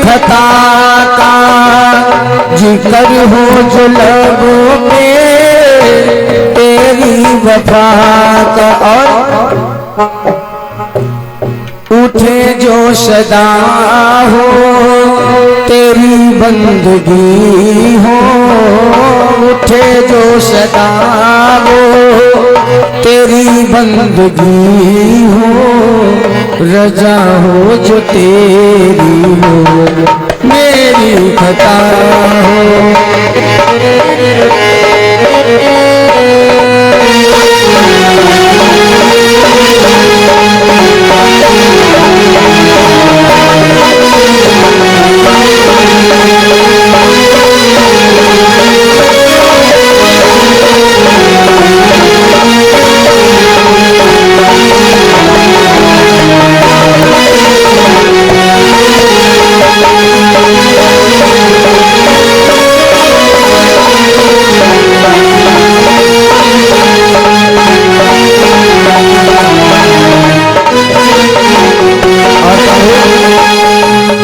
खता का जिक्र हो जो लबों पे तेरी वफा का, और उठे जो सदा हो तेरी बंदगी हो, उठे जो सदा हो तेरी बंदगी हो, रजा हो जो तेरी हो मेरी खता हो।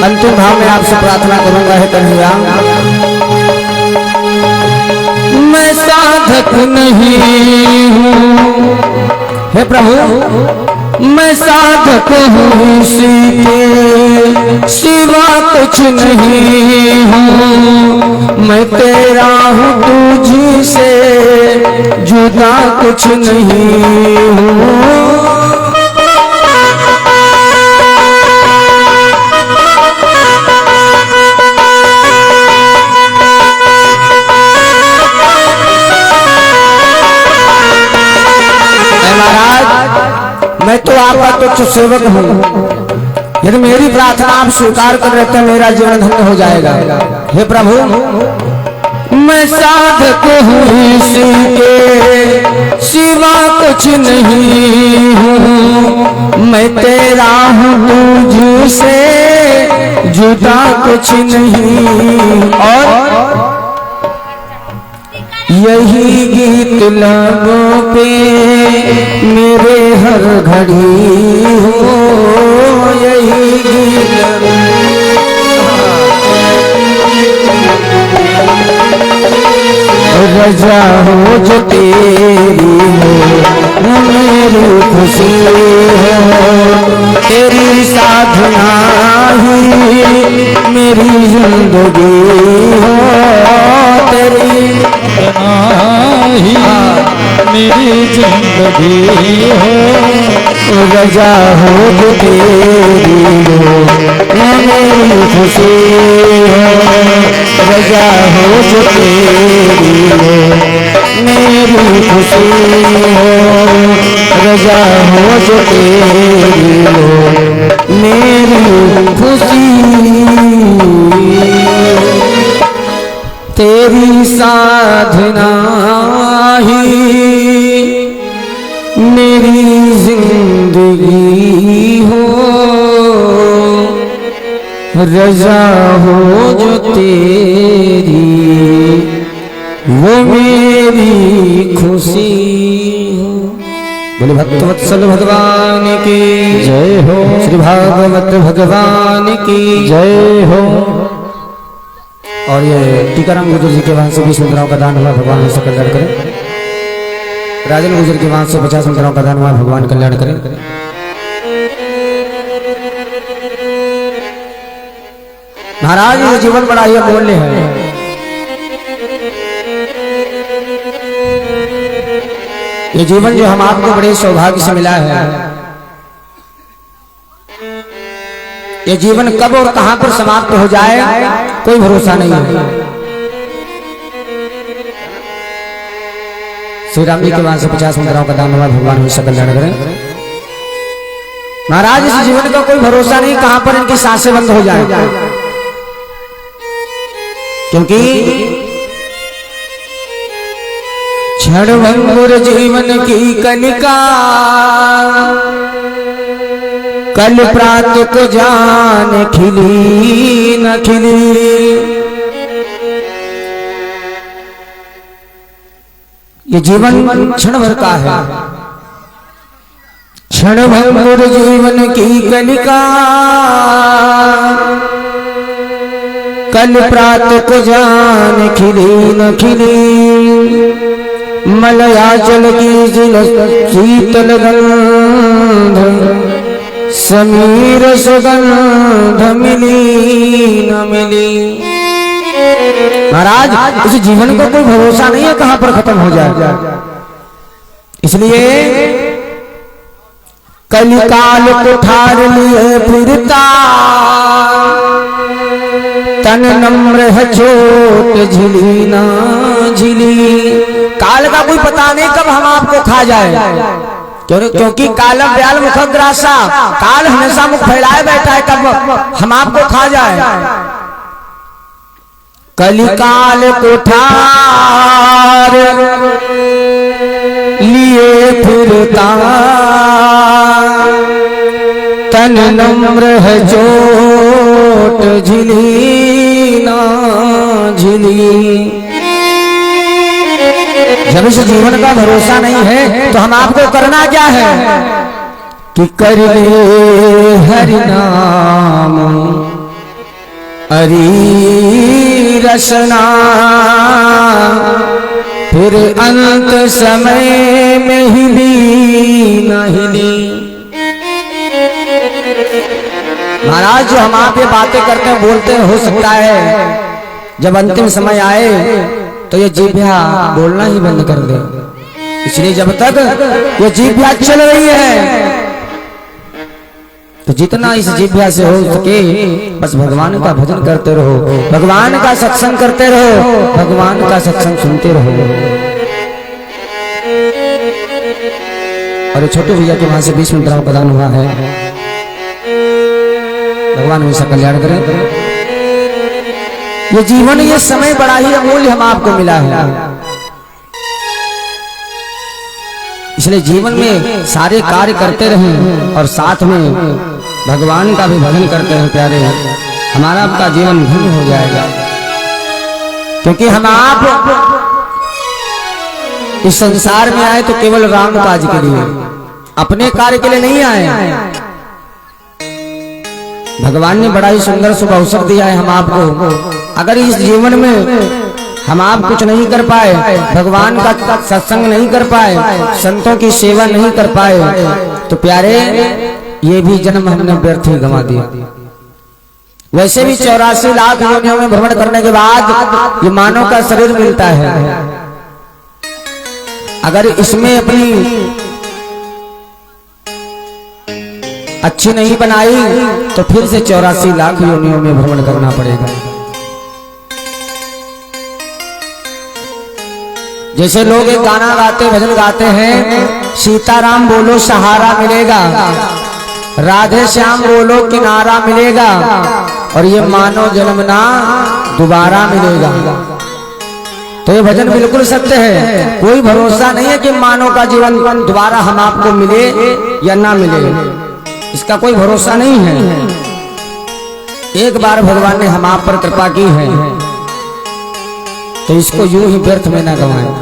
अंतिम भाव में आपसे प्रार्थना करूंगा है कन्हैया, मैं साधक नहीं हूँ हे प्रभु, मैं साधक हूँ इसी के सिवा कुछ नहीं हूँ, मैं तेरा हूँ तुझसे जुदा कुछ नहीं हूँ। मैं तो आपका तुच्छ सेवक हूँ, यदि मेरी प्रार्थना आप स्वीकार कर लेते हैं मेरा जीवन धन्य हो जाएगा। हे प्रभु, मैं साधक हूँ इसी के सिवा कुछ नहीं हूँ, मैं तेरा हूँ तुझसे जुदा कुछ नहीं। और यही गीत लबों पे मेरे हर घड़ी हो, यही गीत रजा हो जो तेरी हो मेरी खुशी हो, तेरी साधना ही मेरी जिंदगी हो, तेरी ही मेरी जिंदगी हो, रजा हो जो तेरी हो मेरी खुशी हो, रजा हो जो तेरी हो मेरी खुशी हो, रजा हो जो तेरी हो मेरी खुशी। तेरी साधना ही मेरी जिंदगी हो, रजा हो जो तेरी वो मेरी खुशी हो। बोले भक्तवत्सल भगवान की जय हो, श्री भागवत भगवान की जय हो। और ये टीकाराम गुजर जी के वहां से 20 मुद्राओं का दान हुआ, भगवान से कल्याण करें। राजन गुजर के वहां से 50 मुद्राओं का दान हुआ, भगवान कल्याण करें। महाराज ये जीवन बड़ा ही अमूल्य है, ये जीवन जो हम आपको बड़े सौभाग्य से मिला है, ये जीवन कब और कहां पर समाप्त हो जाए कोई भरोसा नहीं है। श्री राम जी के वहां से 50 मुद्राओं का दान हुआ, भगवान हमेशा कल्याण करें। महाराज इस जीवन का कोई भरोसा नहीं कहां पर इनकी सांसें बंद हो जाए, क्योंकि क्षणभंगुर जीवन की कनिका कल प्रात को जान खिली न खिली। ये जीवन क्षण भर का है, क्षणभंगुर जीवन की कनिका कल प्रात को जान खिली न खिली, मलयाचल की शीतल गंध, समीर सुगंध मिली न मिली। महाराज इस जीवन को कोई भरोसा नहीं है कहां पर खत्म हो जाए, इसलिए कलिकाल को ठार लिए फिरता, तन नम्र है चोट झिली ना झिली। काल का कोई पता नहीं कब हम आपको खा जाए, क्योंकि कालम व्याल मुखग्रासा, काल हमेशा मुख फैलाए बैठा है, कब हम आपको खा जाए। कलिकाल को ठार लिए फिरता, तन नम्र है चोट झिली ना झिली। जब इस जीवन का भरोसा नहीं है तो हम आपको करना क्या है कि कर ले हरि नाम हरि रसना, फिर अंत समय में हिली न हिली। महाराज जो हम आप ये बातें करते हैं बोलते हैं, हो सकता है जब अंतिम समय आए तो ये जीभ्या बोलना ही बंद कर दे, इसलिए जब तक ये जीभ्या चल रही है तो जितना इस जीभ्या से हो सके बस भगवान का भजन करते रहो, भगवान का सत्संग करते रहो, भगवान का सत्संग सुनते रहो। और छोटे भैया के वहां से 20 मिनट प्रदान हुआ है, भगवान हमेशा कल्याण करें। ये जीवन ये समय बड़ा ही अमूल्य हम आपको मिला है, इसलिए जीवन में सारे कार्य करते रहें और साथ में भगवान का भी भजन करते हैं प्यारे, हमारा आपका जीवन धन्य हो जाएगा। क्योंकि हम आप इस संसार में आए तो केवल राम काज के लिए, अपने कार्य के लिए नहीं आए। भगवान ने बड़ा ही सुंदर शुभ अवसर दिया है हम आपको। अगर इस जीवन में हम आप कुछ नहीं कर पाए, भगवान का सत्संग नहीं कर पाए, संतों की सेवा नहीं कर पाए, तो प्यारे ये भी जन्म हमने व्यर्थ ही गंवा दिया। वैसे भी 84 लाख योनियों में भ्रमण करने के बाद ये मानव का शरीर मिलता है, अगर इसमें अपनी अच्छी नहीं बनाई तो फिर से 84 लाख योनियों में भ्रमण करना पड़ेगा। जैसे लोग एक गाना गाते भजन गाते हैं, सीताराम बोलो सहारा मिलेगा, राधे श्याम बोलो किनारा मिलेगा, और ये मानव जन्म ना दोबारा मिलेगा। तो ये भजन बिल्कुल सत्य है, कोई भरोसा नहीं है कि मानव का जीवन दोबारा हम आपको मिले या ना मिले, इसका कोई भरोसा नहीं है। एक बार भगवान ने हम आप पर कृपा की है तो इसको यूं ही व्यर्थ में ना गवाएं।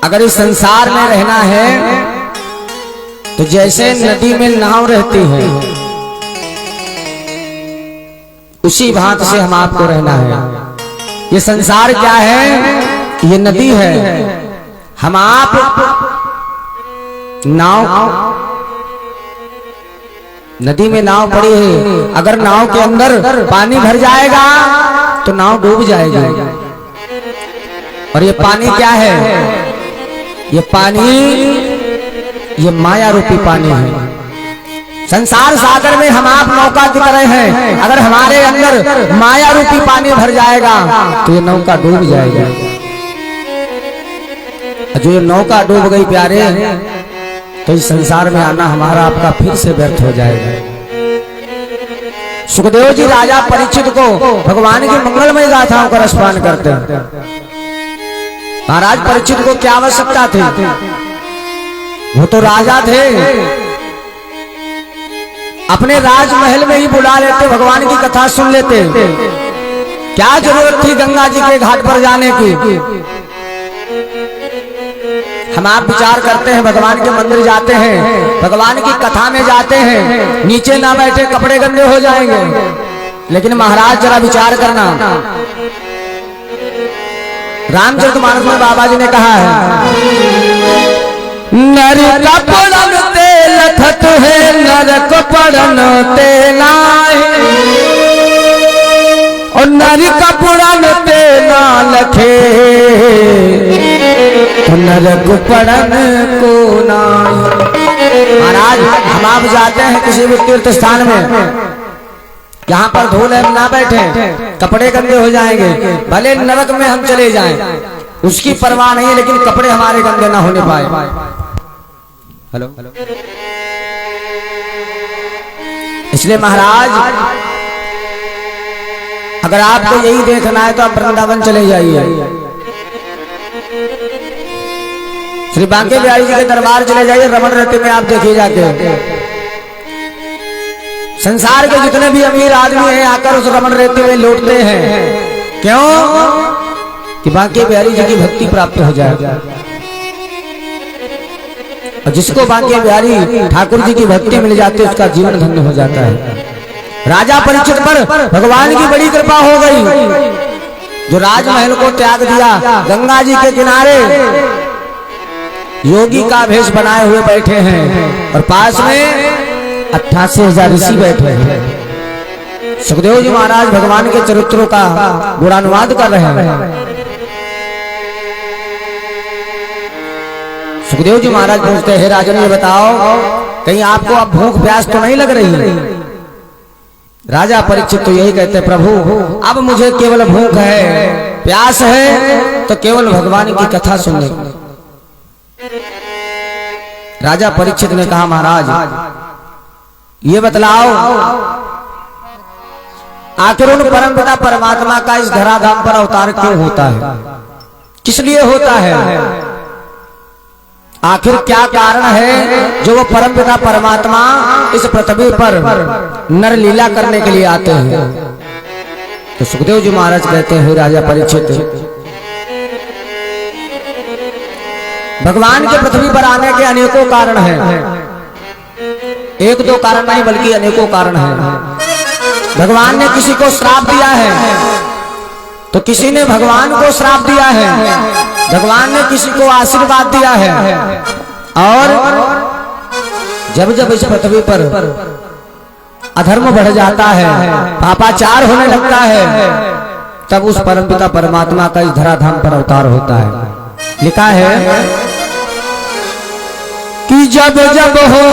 अगर इस संसार में रहना है तो जैसे नदी में नाव रहती है उसी भांति से हम आपको रहना है। ये संसार क्या है? ये नदी है, हम आप नाव, नदी में नाव पड़ी है, अगर नाव के अंदर पानी भर जाएगा तो नाव डूब जाएगी। और ये पानी क्या है? ये पानी ये माया रूपी पानी है। संसार सागर में हम आप नौका की तरह हैं, अगर हमारे अंदर माया रूपी पानी भर जाएगा तो ये नौका डूब जाएगी। जो ये नौका डूब गई प्यारे तो इस संसार में आना हमारा आपका फिर से व्यर्थ हो जाएगा। सुखदेव जी राजा परीक्षित को भगवान की मंगलमय गाथाओं का रसपान करते हैं। महाराज परीक्षित को क्या आवश्यकता थी? वो तो राजा थे, अपने राजमहल में ही बुला लेते, भगवान की कथा सुन लेते। क्या जरूरत थी गंगा जी के घाट पर जाने की? हम आप विचार करते हैं, भगवान के मंदिर जाते हैं, भगवान की कथा में जाते हैं, नीचे ना बैठे कपड़े गंदे हो जाएंगे। लेकिन महाराज जरा विचार करना, रामचरितमानस में बाबा जी ने कहा है, नर कपड़न तेल थत है, नर कपड़न तेला और नर कपड़न तेला लखे, नर कपड़न को ना। महाराज हम आप जाते हैं किसी भी तीर्थ स्थान में, यहाँ पर धूल है ना बैठे, कपड़े गंदे हो जाएंगे, भले नरक में हम चले जाएं, उसकी परवाह नहीं है, लेकिन कपड़े हमारे गंदे ना होने पाए। हेलो, इसलिए महाराज अगर आपको यही देखना है तो आप वृंदावन चले जाइए, श्री बांके बिहारी जी के दरबार चले जाइए, रमण रत्ते में आप देखिए जाके। संसार के जितने भी अमीर आदमी हैं आकर उस रमण रेती में लौटते हैं, क्यों? कि बांके बिहारी जी की भक्ति प्राप्त हो जाए। और जिसको बांके बिहारी ठाकुर जी की भक्ति मिल जाती है उसका जीवन धन्य हो जाता है। राजा परीक्षित पर भगवान की बड़ी कृपा हो गई, जो राजमहल को त्याग दिया, गंगा जी के किनारे योगी का भेष बनाए हुए बैठे हैं और पास में 88,000 ऋषि बैठे हैं। सुखदेव जी महाराज भगवान के चरित्रों का गुणानुवाद कर रहे हैं। सुखदेव जी महाराज पूछते हैं, राजन ये बताओ कहीं आपको अब भूख प्यास तो नहीं लग रही? राजा परीक्षित तो यही कहते हैं, प्रभु अब मुझे केवल भूख है, प्यास है तो केवल भगवान की कथा सुनने। राजा परीक्षित ने कहा, महाराज ये बतलाओ आखिर उन परमपिता परमात्मा का इस धराधाम पर अवतार क्यों होता है, किस लिए होता है? आखिर क्या कारण है जो वो परमपिता परमात्मा इस पृथ्वी पर नर लीला करने के लिए आते हैं? तो सुखदेव जी महाराज कहते हैं, राजा परीक्षित भगवान के पृथ्वी पर आने के अनेकों कारण हैं, एक दो कारण नहीं बल्कि अनेकों कारण हैं। भगवान ने किसी को श्राप दिया है तो किसी ने भगवान को श्राप दिया है, भगवान ने किसी को आशीर्वाद दिया है। और जब जब इस पृथ्वी पर अधर्म बढ़ जाता है, पापाचार होने लगता है, तब उस परमपिता परमात्मा का इस धराधाम पर अवतार होता है। लिखा है कि जब जब हो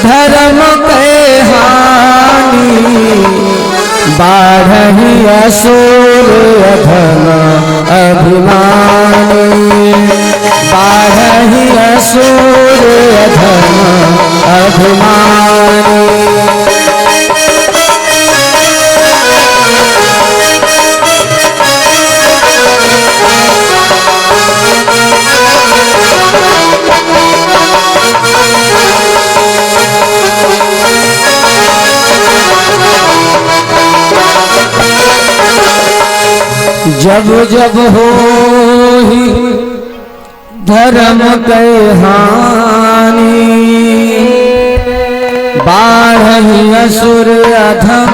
धर्म के हानि, बाढ़ी असुर अधम अभिमानी, बाढ़ी असुर अधम अभिमानी। जब जब हो धर्म के हानि, बाढ़ी असुर अधम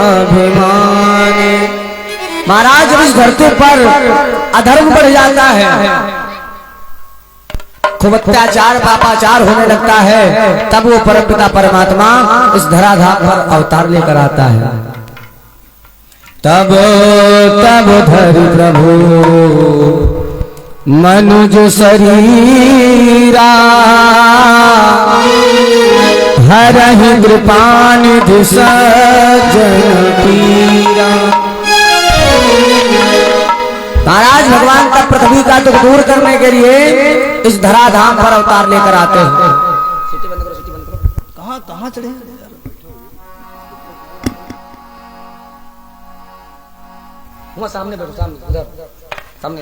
अभिमानी। महाराज जब इस धरती पर अधर्म बढ़ जाता है, खूब अत्याचार पापाचार होने लगता है, तब वो परमपिता परमात्मा इस धराधाम पर अवतार लेकर आता है। तब तब धरि प्रभु मनुज शरीरा, हरहि कृपानिधि सज्जन पीरा। महाराज भगवान का पृथ्वी का दुख दूर करने के लिए इस धराधाम पर अवतार लेकर आते हैं। सिटी बंद करो, सिटी बंद करो। कहाँ कहाँ चढ़े? वहाँ सामने बैठो, सामने उधर, सामने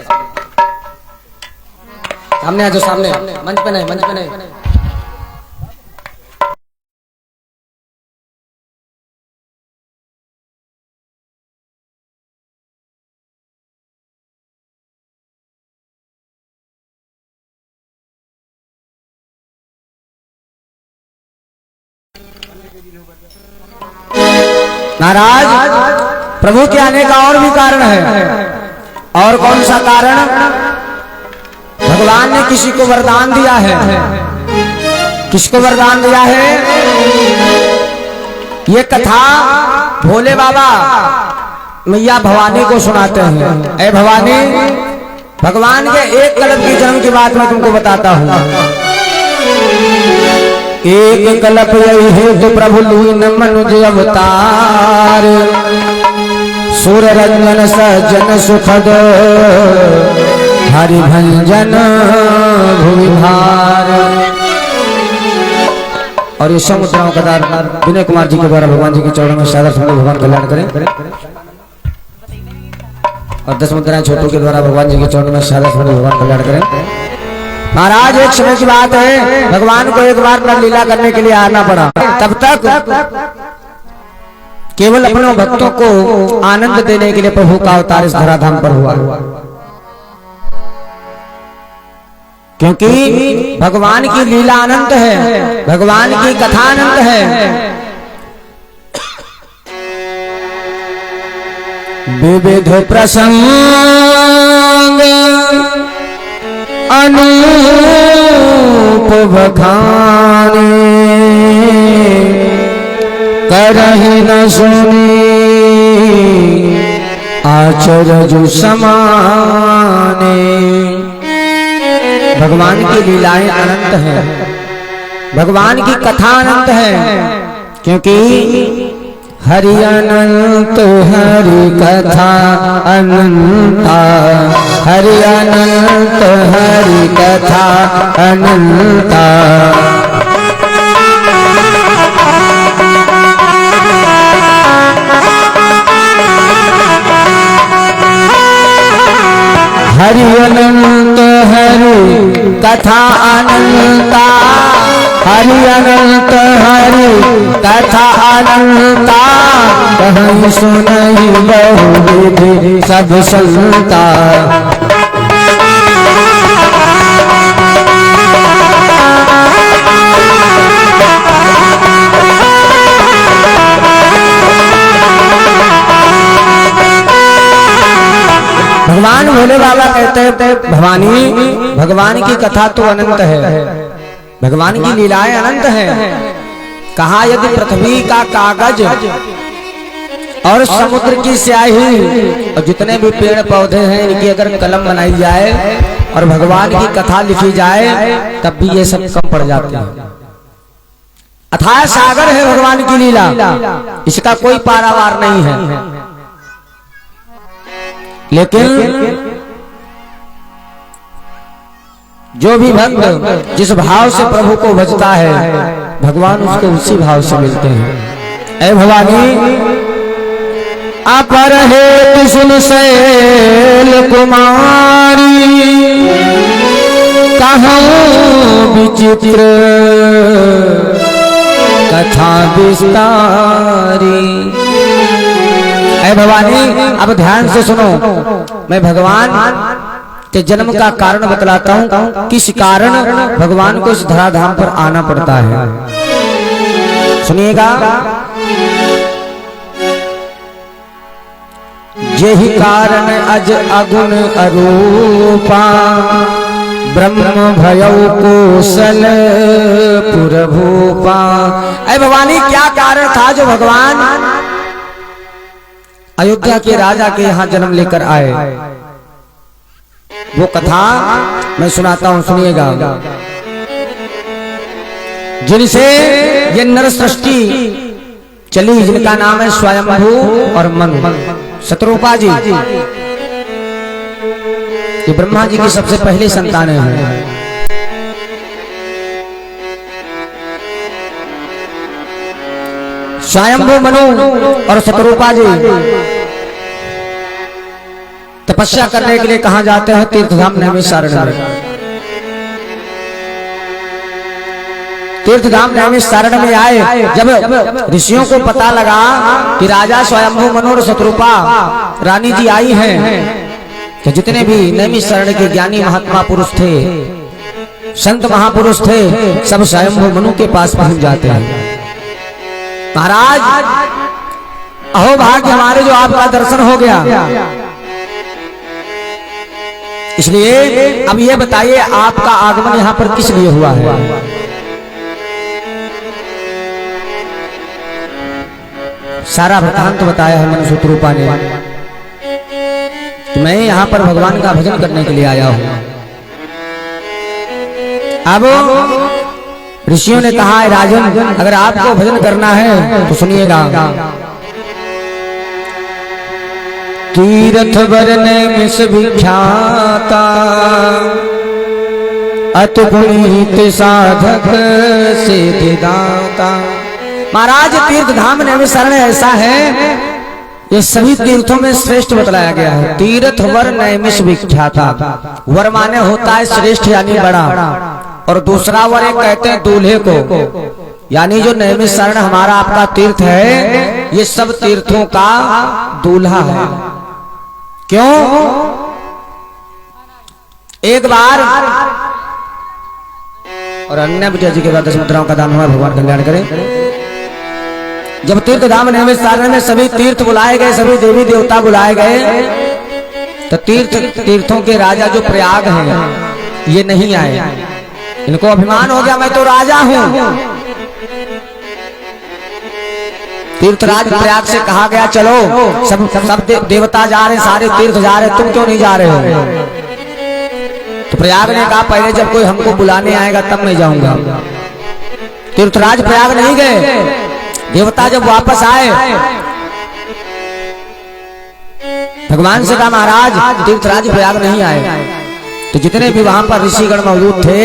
सामने आ जाओ, सामने मंच पे नहीं, मंच पे नहीं। महाराज प्रभु के आने का और भी कारण है। और कौन सा कारण? भगवान ने किसी को वरदान दिया है। किसको वरदान दिया है? ये कथा भोले बाबा मैया भवानी को सुनाते हैं। ऐ भवानी, भगवान के एक कल्प के जन्म की बात मैं तुमको बताता हूँ। एक कल्प यही है तो प्रभु लीन मनुज अवतार, सुर रंजन सज्जन सुखद हरि भंजन भुवि भार। और ये समुद्राओं का दार विनय कुमार जी के द्वारा भगवान जी के चरणों में सादर समझ भगवान कल्याण करें। और 10 मुद्राएं छोटू के द्वारा भगवान जी के चरणों में सादर समझ भगवान कल्याण करें। महाराज एक समय की बात है, भगवान को एक बार पर लीला करने के लिए आना पड़ा। तब तक केवल अपने भक्तों को आनंद देने के लिए प्रभु का अवतार इस धराधाम पर हुआ। क्योंकि भगवान की लीला अनंत है, भगवान की कथा अनंत है। विविध प्रसंग अनूप बखाने, करहि न सुनी आचरज समाने। भगवान की लीलाएं अनंत हैं, भगवान की कथा अनंत है। क्योंकि हरि अनंत हरि कथा अनंता, हरि अनंत हरि कथा अनंता। हरि अनंत हरि कथा अनंता, हरि अनंत हरि कथा अनंता। कहीं सुनहि बहुविधि सब संता। भगवान भोले बाबा कहते हैं भवानी, भगवान की कथा तो अनंत है, भगवान की लीलाएं अनंत हैं। कहा यदि पृथ्वी का कागज और समुद्र की स्याही और जितने भी पेड़ पौधे हैं इनकी अगर कलम बनाई जाए और भगवान की कथा लिखी जाए तब भी ये सब कम पड़ जाते हैं। अथाह सागर है भगवान की लीला, इसका कोई पारावार नहीं है। लेकिन जो भी भक्त जिस भाव से प्रभु को भजता है भगवान उसको उसी भाव से मिलते हैं। ऐ भवानी, अपर हेतु सुन शैल कुमारी, कहूं विचित्र कथा विस्तारी। ऐ भवानी, अब ध्यान से सुनो, मैं भगवान के जन्म का कारण बतलाता हूँ, किस कारण भगवान को इस धराधाम पर आना पड़ता है। सुनिएगा। यही कारण अज अगुण अरूपा, ब्रह्म भयउ कौशल पुरभूपा। ऐ भवानी, क्या कारण था जो भगवान अयोध्या के राजा के यहाँ जन्म लेकर आए? वो कथा मैं सुनाता हूं, सुनिएगा। जिनसे ये नर सृष्टि चली, जिनका नाम है स्वयंभू और मनु, शतरूपा जी, ये ब्रह्मा जी की सबसे पहली संतानें हैं। स्वयंभू मनु और शतरूपा जी तपस्या करने के लिए कहा जाते हैं तीर्थधाम नैमिषारण्य में। तीर्थधाम नैमिषारण्य में आए जब ऋषियों को पता लगा कि राजा स्वयंभू मनु और शतरूपा रानी जी आई हैं, तो जितने भी नैमिषारण्य के ज्ञानी महात्मा पुरुष थे, संत महापुरुष थे, सब स्वयंभू मनु के पास पहुंच जाते हैं। महाराज अहो भाग्य हमारे जो आपका दर्शन हो गया। इसलिए अब ये बताइए आपका आगमन यहाँ पर किस लिए हुआ है? सारा वृत्तांत बताया है मनुष्य रूपा ने। तो मैं यहाँ पर भगवान का भजन करने के लिए आया हूँ। अब ऋषियों ने कहा है राजन, अगर आपको भजन करना है तो सुनिएगा। तीर्थ वरन मिस विख्याता अति गुणित साधक सिद्धिदाता। महाराज तीर्थ धाम नैमिषारण्य ऐसा है, ये सभी तीर्थों में श्रेष्ठ बतलाया गया है। तीर्थ वर नैमिष विख्याता। वर माने होता है श्रेष्ठ यानी बड़ा, और दूसरा वर एक कहते हैं दूल्हे को। यानी जो नैमिषारण्य हमारा आपका तीर्थ है, ये सब तीर्थों का दूल्हा है। क्यों? एक बार और अन्य बिटिया जी के बाद 10 मुद्राओं का दान हुआ, भगवान कल्याण करें। जब तीर्थ धाम नैमिषारण्य में सभी तीर्थ बुलाए गए, सभी देवी देवता बुलाए गए, तो तीर्थों के राजा जो प्रयाग हैं ये नहीं आए। इनको अभिमान हो गया मैं तो राजा हूं। तीर्थराज प्रयाग से कहा गया चलो सब देवता जा रहे, सारे तीर्थ जा रहे, तुम क्यों नहीं जा रहे हो? तो प्रयाग ने कहा पहले जब कोई हमको बुलाने आएगा तब मैं जाऊंगा। तीर्थराज प्रयाग नहीं गए। देवता जब वापस आए, भगवान से कहा महाराज तीर्थराज प्रयाग नहीं आए। तो जितने भी वहां पर ऋषिगण मौजूद थे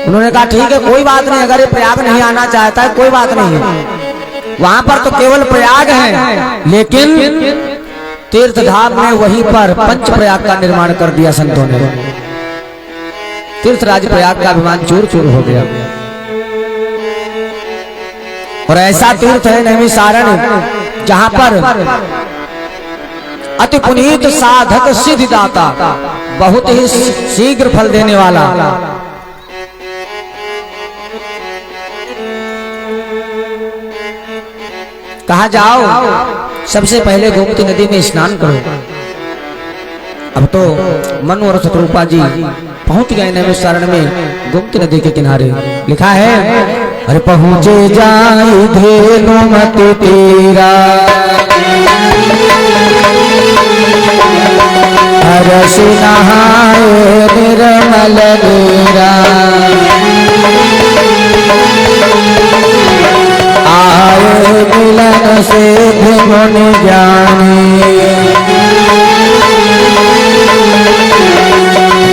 उन्होंने कहा ठीक है कोई बात नहीं, अगर ये प्रयाग नहीं आना चाहता है कोई बात नहीं है। वहां पर तो केवल प्रयाग है, लेकिन तीर्थ धाम में वहीं पर पंच प्रयाग का निर्माण कर दिया संतों ने। तीर्थराज प्रयाग का अभिमान चूर चूर हो गया। और ऐसा तीर्थ है नैमिषारण्य जहां पर अति पुनीत साधक सिद्धिदाता, बहुत ही शीघ्र फल देने वाला। कहा जाओ सबसे पहले गोमती नदी में स्नान करो। अब तो मनु और शत्रुपा जी पहुंच गए नैमिषारण्य में गोमती नदी के किनारे। लिखा है अरे पहुंचे जाई धेनु मति तेरा, हरस नहाए निर्मल नीरा, आए मिलन से गुण ज्ञानी,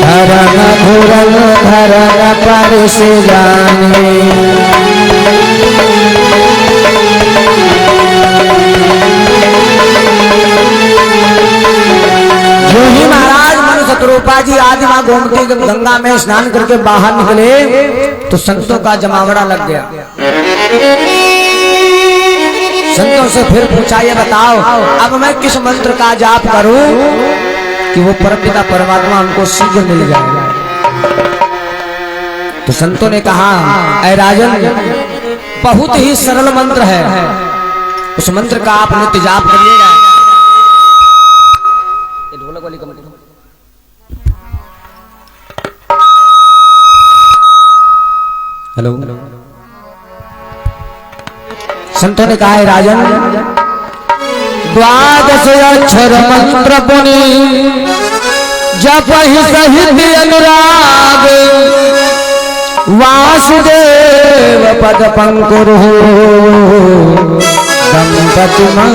धरन धुरन धरन परस जाने। जो ही महाराज मनु शत्रुपा जी आदि मां गोमती गंगा में स्नान करके बाहर निकले तो संतों का जमावड़ा लग गया। संतों से फिर पूछा ये बताओ अब मैं किस मंत्र का जाप करूं कि वो परमपिता परमात्मा उनको शीघ्र मिल जाए। तो संतों ने कहा ऐ राजन बहुत ही सरल मंत्र है, उस मंत्र का आप नित्य जाप करिएगा। ये ढोलक वाली कमेटी हेलो संतों ने कहा है राजन द्वादश अक्षर मंत्र पुनि जप ही सहित अनुराग, वासुदेव पद पंकुर दंपति मन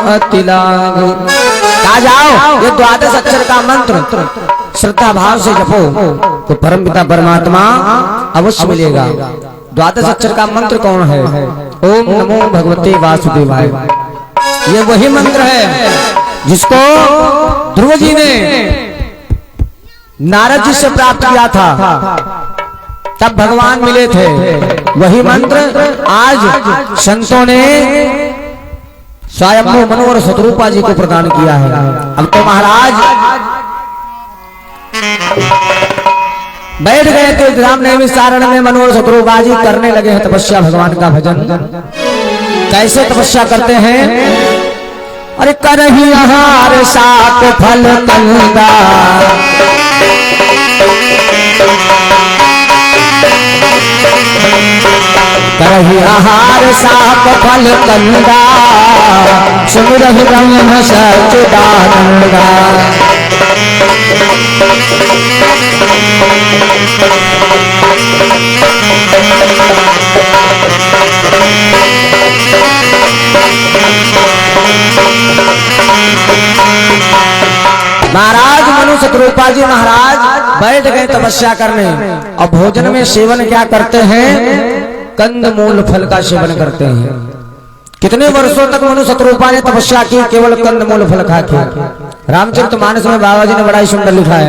अति लाग। कहा जाओ ये द्वादश अक्षर का मंत्र श्रद्धा भाव से जपो तो परमपिता परमात्मा अवश्य मिलेगा। द्वादश अक्षर का मंत्र कौन है? ओम नमो भगवते वासुदेवाय। ये वही मंत्र है जिसको ध्रुव जी ने नारद जी से प्राप्त किया था, तब भगवान मिले थे। वही मंत्र आज संतों ने स्वयं मनु और शत्रुपा जी को प्रदान किया है। अब तो महाराज बैठ गए थे धाम नैमिषारण्य में, मनु और शत्रुपा जी करने लगे हैं तपस्या भगवान का भजन। कैसे तपस्या करते हैं? अरे करही आहार साक फल कंदा, करही आहार साक फल कंदा, सुमिरहि ब्रह्म सच्चिदानंदा। महाराज मनु शतरूपा जी महाराज बैठ गए तपस्या करने। और भोजन में सेवन क्या करते हैं? कंदमूल फल का सेवन करते हैं। कितने वर्षों तक मनु शतरूपा ने तपस्या की? केवल कंदमूल फल खा के। रामचरितमानस में बाबा जी ने बड़ा ही सुंदर लिखा है,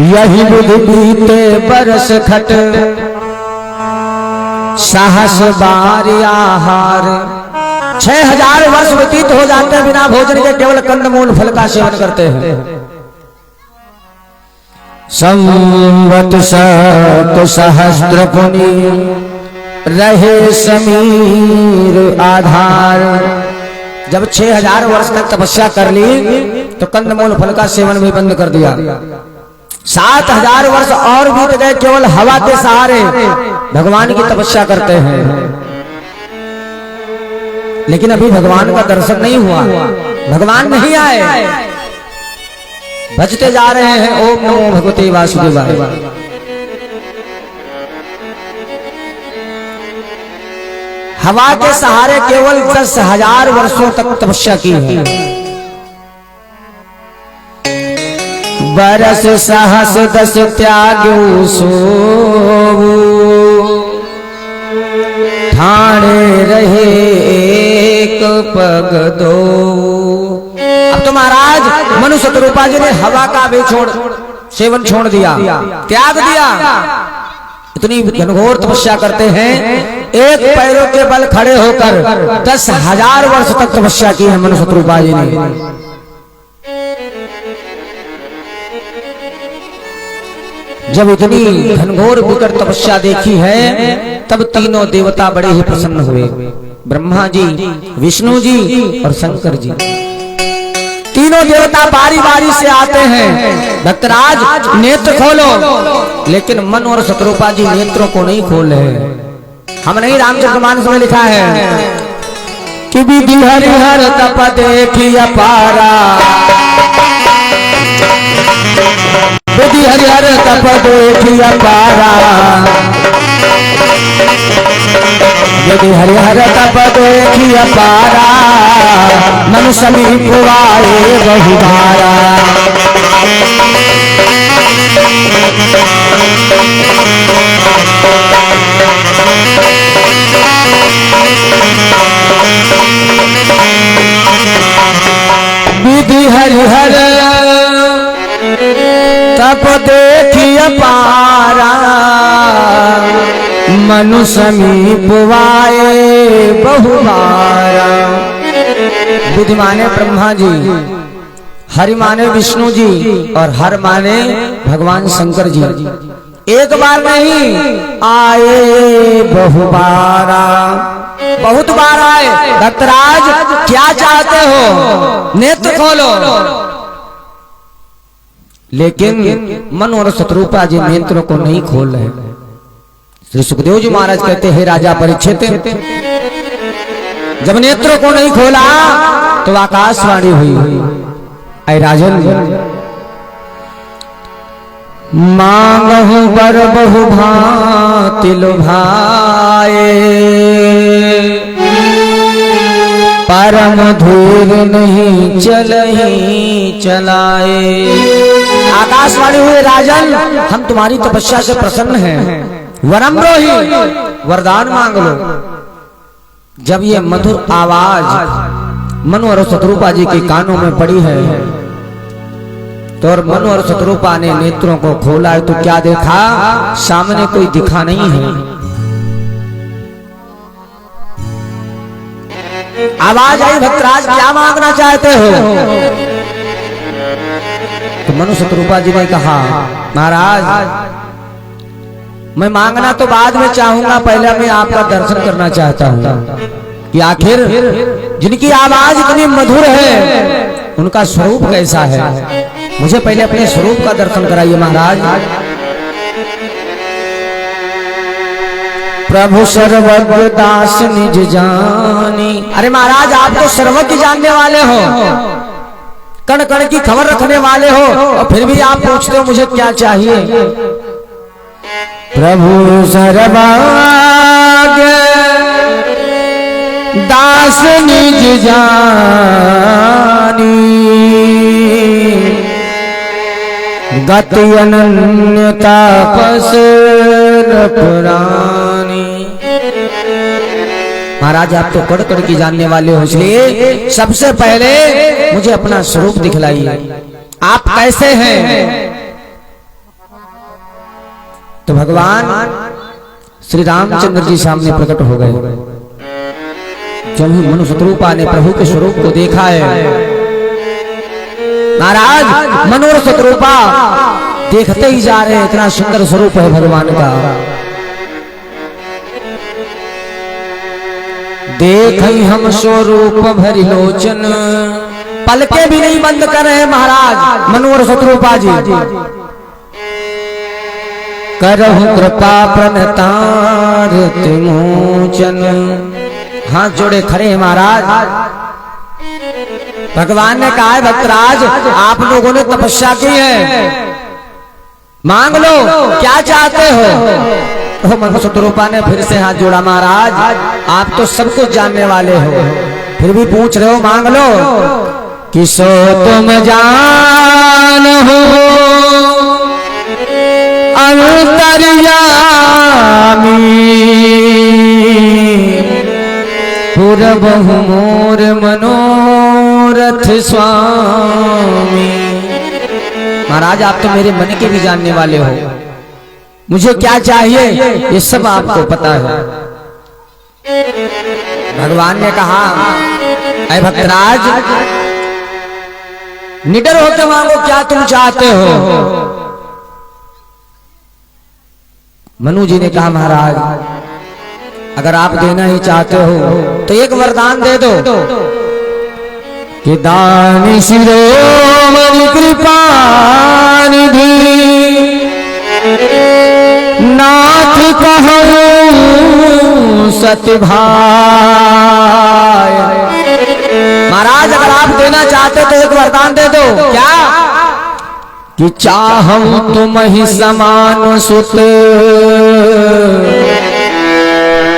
यही विधि बीते बरस खट, साहस बारी आहार। 6000 वर्ष व्यतीत हो जाते हैं बिना भोजन के, केवल कंदमूल फल का सेवन करते हैं। संवत सत सहस्त्र पुनि, रहे समीर आधार। जब 6000 वर्ष तक तपस्या कर ली तो कंदमूल फल का सेवन भी बंद कर दिया। 7000 वर्ष और बीत गए, केवल हवा के सहारे भगवान की तपस्या करते हैं। लेकिन अभी भगवान का दर्शन नहीं हुआ, भगवान नहीं आए। भजते जा रहे हैं ओम नमो भगवते वासुदेवाय। हवा के सहारे केवल 10,000 वर्षों तक तपस्या की है। बरस सहस 10 त्याग्यो सोवु, ठाणे रहे एक पग दो। अब तो महाराज मनु शतरूपा जी ने हवा का भी सेवन छोड़ दिया, त्याग दिया। इतनी घनघोर तपस्या करते हैं, एक पैरों के बल खड़े होकर 10,000 वर्ष तक तपस्या की है मनु शतरूपा जी ने। जब इतनी घनघोर विकट तपस्या देखी है तब तीनों देवता बड़े ही प्रसन्न हुए। ब्रह्मा जी, विष्णु जी और शंकर जी, तीनों देवता बारी बारी से आते हैं, भक्तराज नेत्र खोलो। लेकिन मन और शतरूपा जी नेत्रों को नहीं खोल रहे। हम नहीं, रामचरितमानस में लिखा है कि विधि हरिहर तप देखी अपारा, विधि हरिहर तप देखी अपारा, विधि हरिहर तप देखी अपारा, मन समीप आए बहुबारा। विधि हरिहर तप देखी अपारा, मनु समीप आए बहुबारा। विधि माने ब्रह्मा जी, हरि माने विष्णु जी और हर माने भगवान शंकर जी। एक बार नहीं आए बहुबारा, बहुत बार आए। भक्तराज क्या चाहते हो? नेत्र खोलो। लेकिन मन और शतरूपा जी नेत्रों को नहीं खोल रहे। श्री सुखदेव जी महाराज कहते हैं, राजा परीक्षित, जब नेत्रों को नहीं खोला तो आकाशवाणी हुई, ऐ राजन, मांगहु बर बहु भांति लुभाए, परम धूर नहीं चलही चलाए। आकाशवाणी हुई, राजन हम तुम्हारी तपस्या से प्रसन्न हैं, वरम रोही, वरदान मांग लो। जब ये मधुर आवाज मनु और शतरूपा जी के कानों में पड़ी है तो और मनु और शतरूपा ने नेत्रों को खोला है तो क्या देखा? सामने कोई दिखा नहीं है। आवाज आई, भक्तराज क्या मांगना चाहते हो? तो मनु शतरूपा जी ने कहा, महाराज मैं मांगना तो बाद में चाहूंगा, पहले मैं आपका दर्शन करना चाहता हूँ कि आखिर जिनकी आवाज इतनी मधुर है उनका स्वरूप कैसा है। मुझे पहले अपने स्वरूप का दर्शन कराइए महाराज। प्रभु सर्वज्ञ दास निज जानी। अरे महाराज आप तो सर्वज्ञ जानने वाले हो, कण कण की खबर रखने वाले हो, और फिर भी आप पूछते हो मुझे क्या चाहिए। प्रभु सर्वज्ञ दास निज जानी, गति अनन्य तापस पुरानी। महाराज आप तो कड़ कड़ की जानने वाले हो, इसलिए सबसे पहले मुझे अपना स्वरूप दिखलाइए, आप कैसे हैं। तो भगवान श्री रामचंद्र जी सामने प्रकट हो गए। जब ही मनु शत्रुपा ने प्रभु के स्वरूप को देखा है, महाराज मनु और शत्रुपा देखते ही जा रहे हैं, इतना सुंदर स्वरूप है भगवान का। देख हम स्वरूप भरी लोचन, पलके भी नहीं बंद कर रहे महाराज मनु और शत्रुपा जी। करहु कृपा प्रणतारत मोचन, हाथ जोड़े खड़े हैं महाराज। भगवान ने कहा है भक्तराज आप लोगों ने तपस्या की है, मांग लो क्या चाहते हो। तो मनु शत्रुपा ने फिर से हाथ जोड़ा, महाराज आप तो सब कुछ जानने वाले हो, फिर भी पूछ रहे हो, मांग लो। कि सो तुम जान हो अंतर्यामी, पुरबहु मोर मनोरथ स्वामी। महाराज आप तो मेरे मन के भी जानने वाले हो, मुझे क्या चाहिए ये सब आपको पता है। भगवान ने कहा ऐ भक्तराज निडर होकर मांगो, क्या तुम चाहते हो। मनु जी ने कहा महाराज अगर आप देना ही चाहते हो तो एक वरदान दे दो। कि दान शिरोमणि कृपा निधि, नाथ कहूं सत्य भाई। महाराज अगर आप देना चाहते तो एक वरदान दे दो। क्या? कि चाहूं तुम ही समान सुत,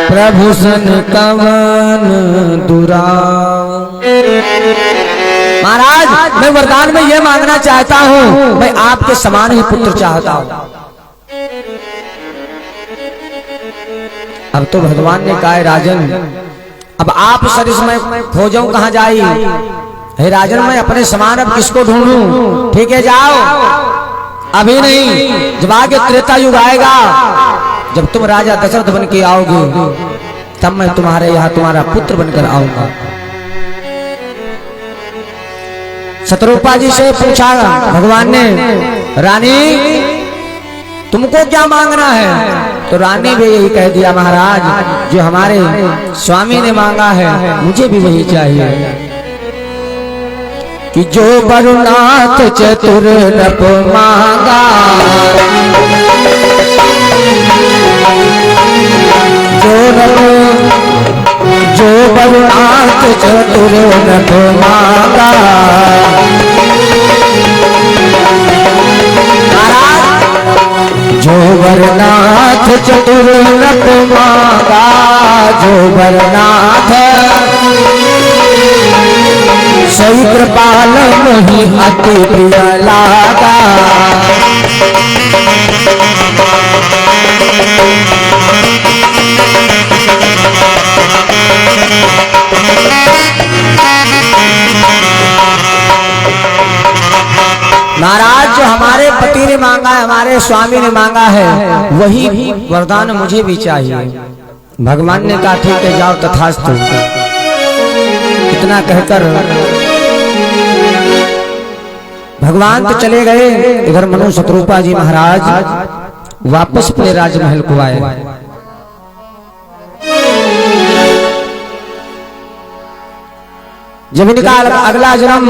प्रभु सन कवन दुरा। महाराज मैं वरदान में यह मांगना चाहता हूं, मैं आपके समान ही पुत्र चाहता हूं। अब तो भगवान ने कहा राजन अब आप सरिस में खो जाऊं कहां जाई। हे राजन मैं अपने समान अब किसको ढूंढूं। ठीक है जाओ, अभी नहीं, जब आगे त्रेता युग आएगा, जब तुम राजा दशरथ बन के आओगे तब मैं तुम्हारे यहाँ तुम्हारा पुत्र बनकर आऊंगा। शत्रुपा जी से पूछा भगवान ने, रानी तुमको क्या मांगना है। तो रानी भी यही कह दिया महाराज जो हमारे स्वामी ने मांगा है मुझे भी वही चाहिए। कि जो बरुनाथ चतुर नप मांगा, जो बरुनाथ चतुर नप मांगा। जो बरनाथ चतुर नप मांगा, जो बरनाथ सही कृपाल मोहि अति प्रिय लागा। महाराज जो हमारे पति ने मांगा है, हमारे स्वामी ने मांगा है, वही वरदान मुझे भी चाहिए। भगवान ने कहा ठीक है जाओ तथास्तु। इतना कहकर भगवान तो चले गए। इधर मनु शत्रुपा जी महाराज वापस अपने राजमहल को आए। जब इनका अगला जन्म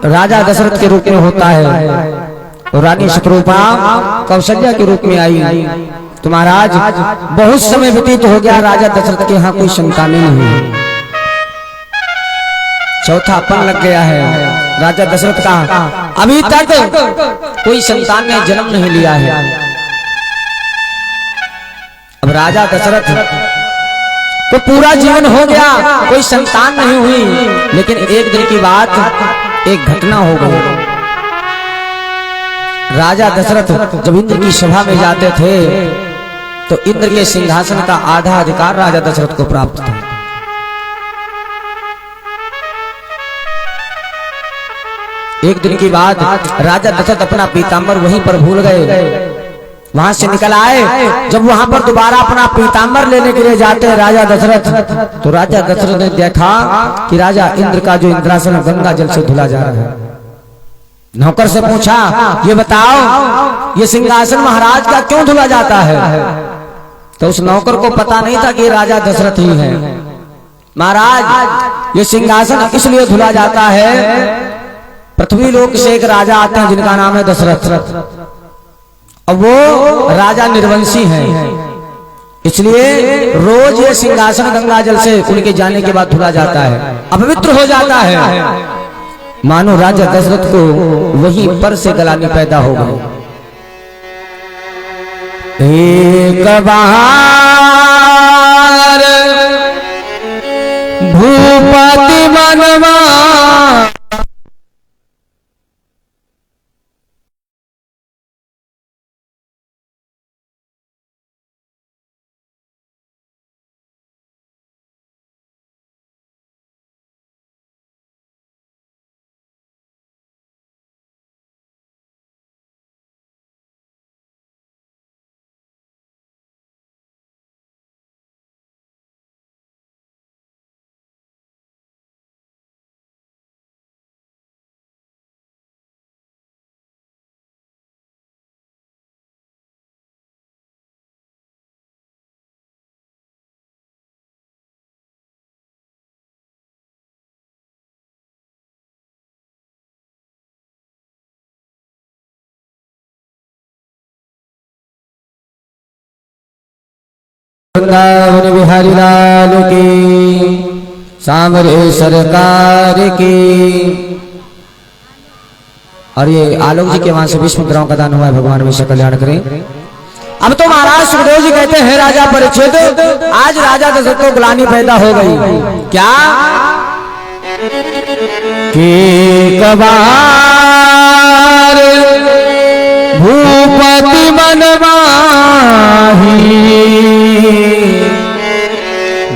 राजा दशरथ के रूप में होता है और रानी शत्रुपा कौशल्या के रूप में आई, तो महाराज बहुत समय व्यतीत हो गया, राजा दशरथ के यहाँ कोई संतानें नहीं, चौथापन लग गया है राजा दशरथ का, अभी तक कोई संतान ने जन्म नहीं लिया है। अब राजा दशरथ को पूरा जीवन हो गया, कोई संतान नहीं हुई, लेकिन एक दिन की बात, एक घटना हो गई। राजा दशरथ जब इंद्र की सभा में जाते थे तो इंद्र के सिंहासन का आधा अधिकार राजा दशरथ को प्राप्त था। एक दिन की बात, राजा दशरथ अपना पीतांबर वहीं पर भूल गए, वहां से निकल आए। जब वहां पर दोबारा अपना पीतांबर लेने के लिए जाते हैं राजा दशरथ, तो राजा दशरथ ने देखा कि राजा इंद्र का जो इंद्रासन गंगा जल से धुला जा रहा है। नौकर से पूछा, ये बताओ ये सिंहासन महाराज का क्यों धुला जाता है? तो उस नौकर को पता नहीं था कि राजा दशरथ ही है। महाराज ये सिंहासन इसलिए धुला जाता है, पृथ्वी लोक से एक राजा आते हैं जिनका नाम है दशरथ, अब वो राजा निर्वंशी हैं, इसलिए रोज ये सिंहासन गंगा जल से उनके जाने के बाद धुला जाता है, अपवित्र हो जाता है। मानो राजा दशरथ को वहीं पर से गलानी पैदा हो गई। एक बार भूपति मनवा वृंदावन बिहारी लाल की, सांवरे सरकार की। और ये आलोक जी के वहां से विश्व ग्रहों का दान हुआ है, भगवान विश्व कल्याण करें। अब तो महाराज सुखदेव जी कहते हैं, राजा परीक्षित, आज राजा दशरथ को ग्लानि पैदा हो गई। क्या कि कबार भूपति मनवाही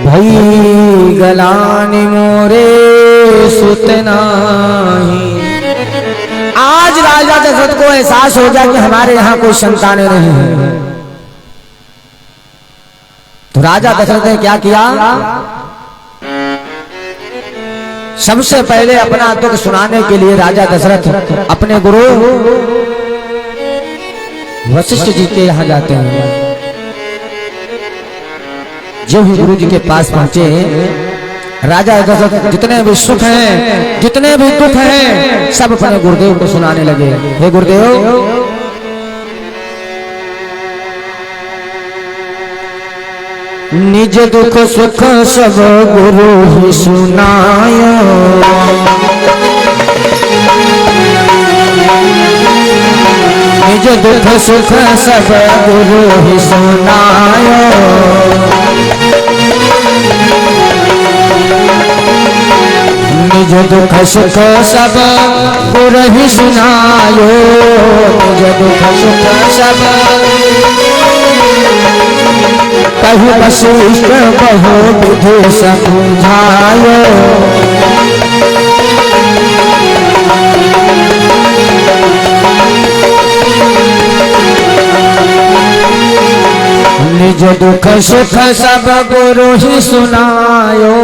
भई गलानि मोरे सुतनाही। आज राजा दशरथ को एहसास हो गया कि हमारे यहाँ कोई संतानें नहीं है। तो राजा दशरथ ने क्या किया, सबसे पहले अपना दुख सुनाने के लिए राजा दशरथ अपने गुरु वशिष्ठ जी के यहाँ जाते हैं। जो ही गुरु जी के पास पहुंचे, राजा दशरथ जितने भी सुख हैं, जितने भी दुख हैं, सब अपने गुरुदेव को सुनाने लगे। हे गुरुदेव, निज दुख सुख सब गुरु ही सुनायो, निज दुख सुख सब गुरु ही सुनायो, निज दुख सुख सब गुरु ही सुनायो, निज दुख सुख सब कहु वशिष्ठ बहु विधि समझायो, निज दुख सुख सब गुरु ही सुनायो।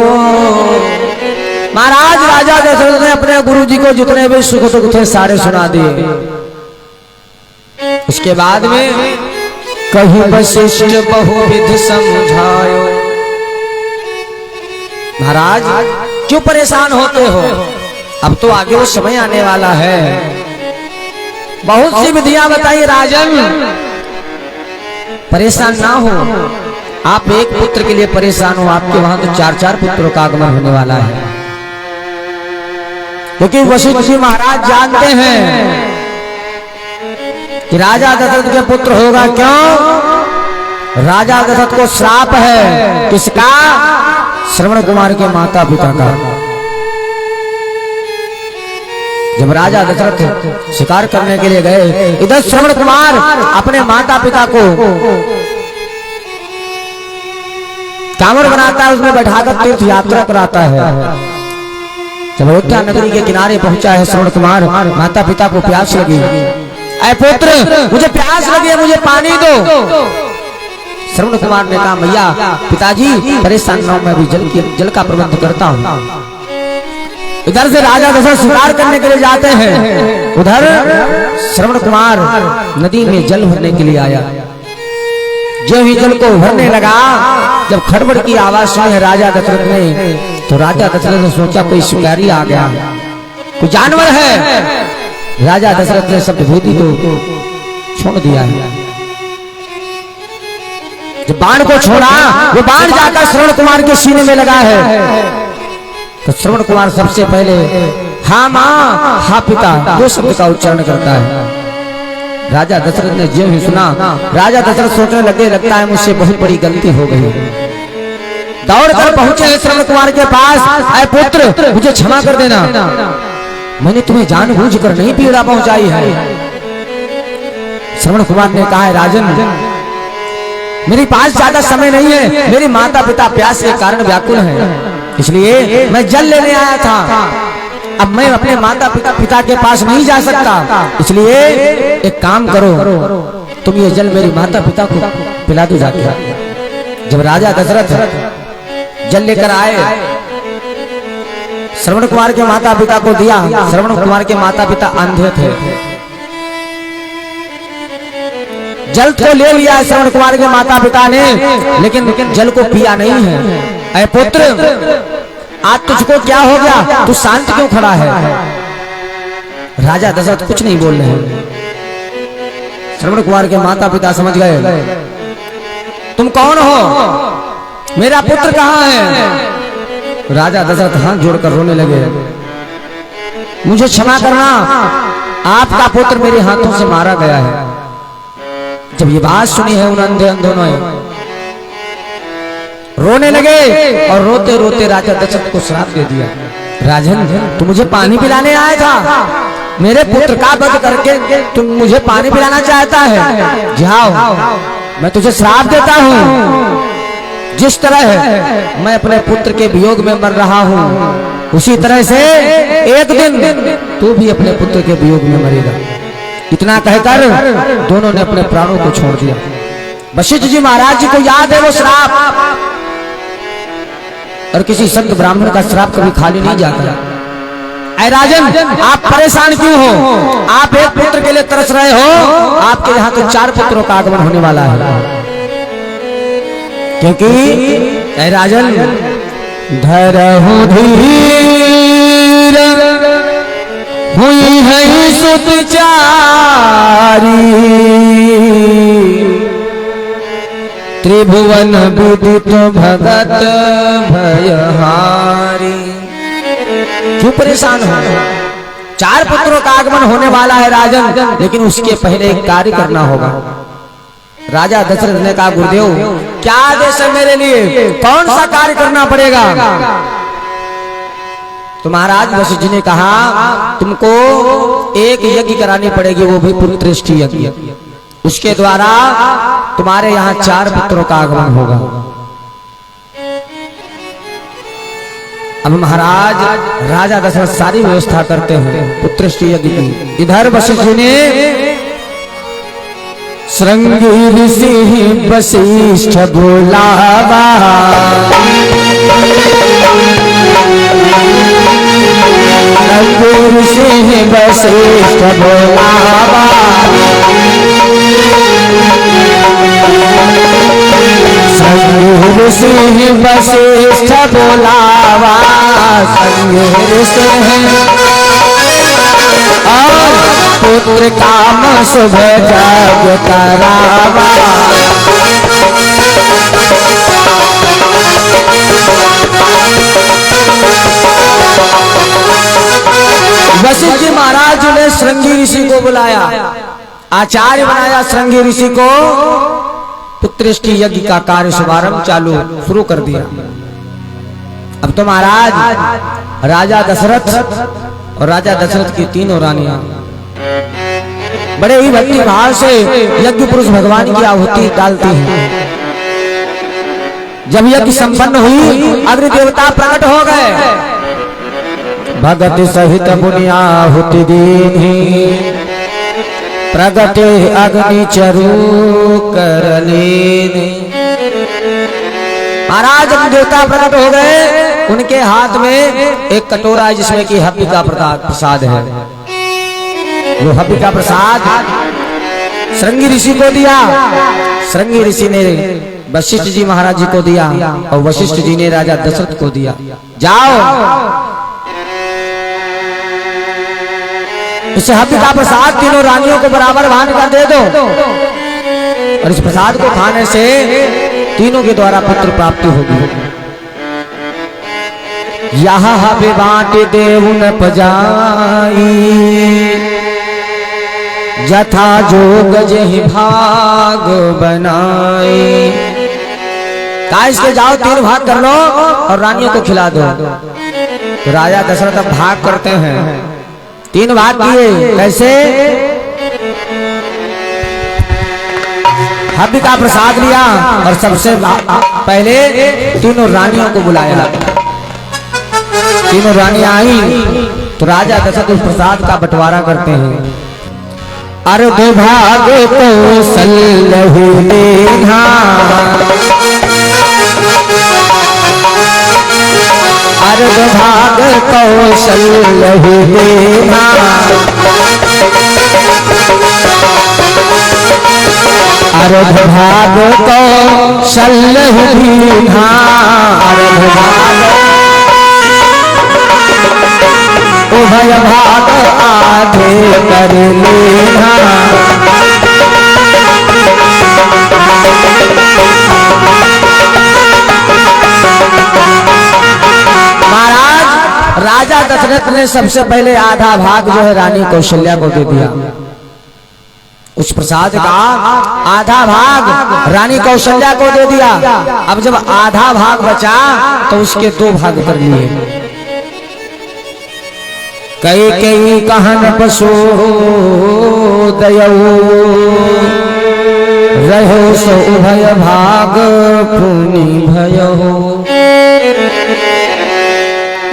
महाराज राजा दशरथ ने अपने गुरु जी को जितने भी सुख दुख थे सारे सुना दिए। उसके बाद में कही वशिष्ठ बहुविध समझायो। महाराज क्यों परेशान होते हो, अब तो आगे वो समय आने वाला है। बहुत सी विधियां बताई राजन, परेशान ना हो। आप एक पुत्र के लिए परेशान हो, आपके वहां तो 4-4 पुत्रों का आगमन होने वाला है। क्योंकि वशिष्ठ जी महाराज जानते हैं कि राजा दशरथ के पुत्र होगा। क्यों? राजा दशरथ को श्राप है। किसका? श्रवण कुमार के माता पिता का। जब राजा दशरथ शिकार करने के लिए गए, इधर श्रवण कुमार अपने माता पिता को कांवड़ बनाता है, उसमें बैठाकर तीर्थ यात्रा कराता है। जब अयोध्या नगरी के किनारे पहुंचा है श्रवण कुमार, माता पिता को प्यास लगी। ऐ पुत्र, मुझे प्यास लगी है, मुझे पानी दो। श्रवण कुमार ने कहा, मैया पिताजी परेशान न हो, मैं भी जल का प्रबंध करता हूँ। इधर से राजा दशरथ शिकार करने के लिए जाते हैं, उधर श्रवण कुमार नदी में जल भरने के लिए आया। जो ही जल को भरने लगा, जब खड़बड़ की आवाज सुनी राजा दशरथ ने, तो राजा दशरथ ने सोचा कोई शिकारी आ गया, कोई जानवर है। राजा दशरथ ने शब्द भूति को छोड़ दिया है। जब बाण को छोड़ा, वो बाण जाकर श्रवण कुमार के सीने में लगा है। तो श्रवण कुमार सबसे पहले हाँ माँ हाँ पिता दो शब्द का उच्चारण करता है। राजा दशरथ ने जो ही सुना, राजा दशरथ सोचने लगे, लगता है मुझसे बहुत बड़ी गलती हो गई। दौड़कर पहुंचे श्रवण कुमार के पास, ऐ पुत्र मुझे क्षमा कर देना, मैंने तुम्हें जानबूझकर नहीं पीड़ा पहुंचाई है। श्रवण कुमार ने कहा, राजन मेरे पास ज्यादा समय नहीं है, मेरे माता पिता प्यास के कारण व्याकुल हैं, इसलिए मैं जल लेने आया था। अब मैं अपने माता पिता के पास नहीं जा सकता, इसलिए एक काम करो, तुम ये जल मेरी माता पिता को पिला दो जाके। जब राजा दशरथ जल लेकर आए, श्रवण कुमार के माता पिता को दिया। श्रवण कुमार के माता पिता अंधे थे। जल तो ले लिया श्रवण कुमार के माता पिता ने, लेकिन जल को पिया नहीं है। ऐ पुत्र, आज तुझको क्या हो गया, तू शांत क्यों खड़ा है? राजा दशरथ कुछ नहीं बोल रहे। श्रवण कुमार के माता पिता समझ गए, तुम कौन हो, मेरा पुत्र कहाँ है? राजा दशरथ हाथ जोड़कर रोने लगे, मुझे क्षमा करना, आपका पुत्र मेरे हाथों से मारा गया है। जब ये बात सुनी है उन अंधे अंधों ने रोने लगे और रोते रोते राजा दशरथ को श्राप दे दिया। राजन, तू मुझे पानी पिलाने आया था, मेरे पुत्र का वध करके तुम मुझे पानी पिलाना चाहता है? जाओ, मैं तुझे श्राप देता हूँ। जिस तरह मैं अपने पुत्र के वियोग में मर रहा हूँ, उसी तरह से एक दिन तू भी अपने पुत्र के वियोग में मरेगा। इतना कहकर दोनों ने अपने प्राणों को छोड़ दिया। वशिष्ठ जी महाराज जी को याद है वो श्राप, और किसी संत ब्राह्मण का श्राप कभी खाली नहीं जाता। ऐ राजन, आप परेशान क्यों हो? आप एक पुत्र के लिए तरस रहे हो, आपके यहाँ तो 4 पुत्रों का आगमन होने वाला है। क्योंकि ऐ राजन, धरहु धीर हुई है सुत चारी, त्रिभुवन विदित भगत भयहारी। क्यों परेशान हो? 4 पुत्रों का आगमन होने वाला है राजन, लेकिन उसके पहले एक कार्य करना होगा। राजा दशरथ ने कहा, गुरुदेव क्या आदेश है मेरे लिए, कौन सा कार्य करना पड़ेगा? तो महाराज वशिष्ठ जी ने कहा, तुमको एक यज्ञ करानी पड़ेगी, वो भी पुत्रष्टि यज्ञ। उसके द्वारा तुम्हारे यहाँ 4 पुत्रों का आगमन होगा। अब महाराज राजा दशरथ सारी व्यवस्था करते हैं पुत्रष्टि यज्ञ की। इधर वशिष्ठ जी ने श्रृंगी ऋषि वशिष्ठ बुलावा, श्रृंगी ऋषि वशिष्ठ बुलावा, ऋषि वशिष्ठ बोलावा, संगे ऋषि और पुत्र काम शुभ जग करावा। वशिष्ठ जी महाराज ने श्रृंगी ऋषि को बुलाया, आचार्य बनाया श्रृंगी ऋषि को, पुत्रेष्टि यज्ञ का कार्य शुभारंभ शुरू कर दिया। अब तो महाराज राजा दशरथ और राजा दशरथ की तीनों रानियां बड़े ही भक्ति भाव से यज्ञ पुरुष भगवान की आहुति डालती हैं। जब यज्ञ संपन्न हुई, अग्नि देवता प्रकट हो गए, भगत सहित मुनि आहुति दीनी, प्रगटे अग्नि चरु करलेने। महाराज देवता प्रकट हो गए, उनके हाथ में एक कटोरा है जिसमें कि हव्य का प्रसाद है। वो हव्य का प्रसाद श्रृंगी ऋषि को दिया। श्रृंगी ऋषि ने वशिष्ठ जी महाराज जी को दिया और वशिष्ठ जी ने राजा दशरथ को दिया। जाओ इस हव्य का प्रसाद तीनों रानियों को बराबर भान कर दे दो, और इस प्रसाद को खाने से तीनों के द्वारा पुत्र प्राप्ति होगी। यह हव्य बांट देउन पजाई, जथा जोग जहि भाग बनाए। कहा इसके जाओ 3 भाग कर लो और रानियों को खिला दो। तो राजा दशरथ अब भाग करते हैं, 3 भाग किए। कैसे? हव्य का प्रसाद लिया और सबसे पहले तीनों रानियों को बुलाया। तीनों रानियां आई तो राजा दशरथ उस प्रसाद का बंटवारा करते हैं। अर्ध भाग कौशल्यहु देना, अर्ध भाग कौशल्यहु देना, अर्ध भाग कौशल्यहु देना, अर्ध भाग उभय भाग आधे कर लेना। महाराज राजा दशरथ ने सबसे पहले आधा भाग जो है रानी कौशल्या को दे दिया। उस प्रसाद का आधा भाग रानी कौशल्या को दे दिया। अब जब आधा भाग बचा तो उसके 2 भाग कर लिए। कई कई कहन पशु दयऊ, रहो सो उभय भाग पुनि भयो।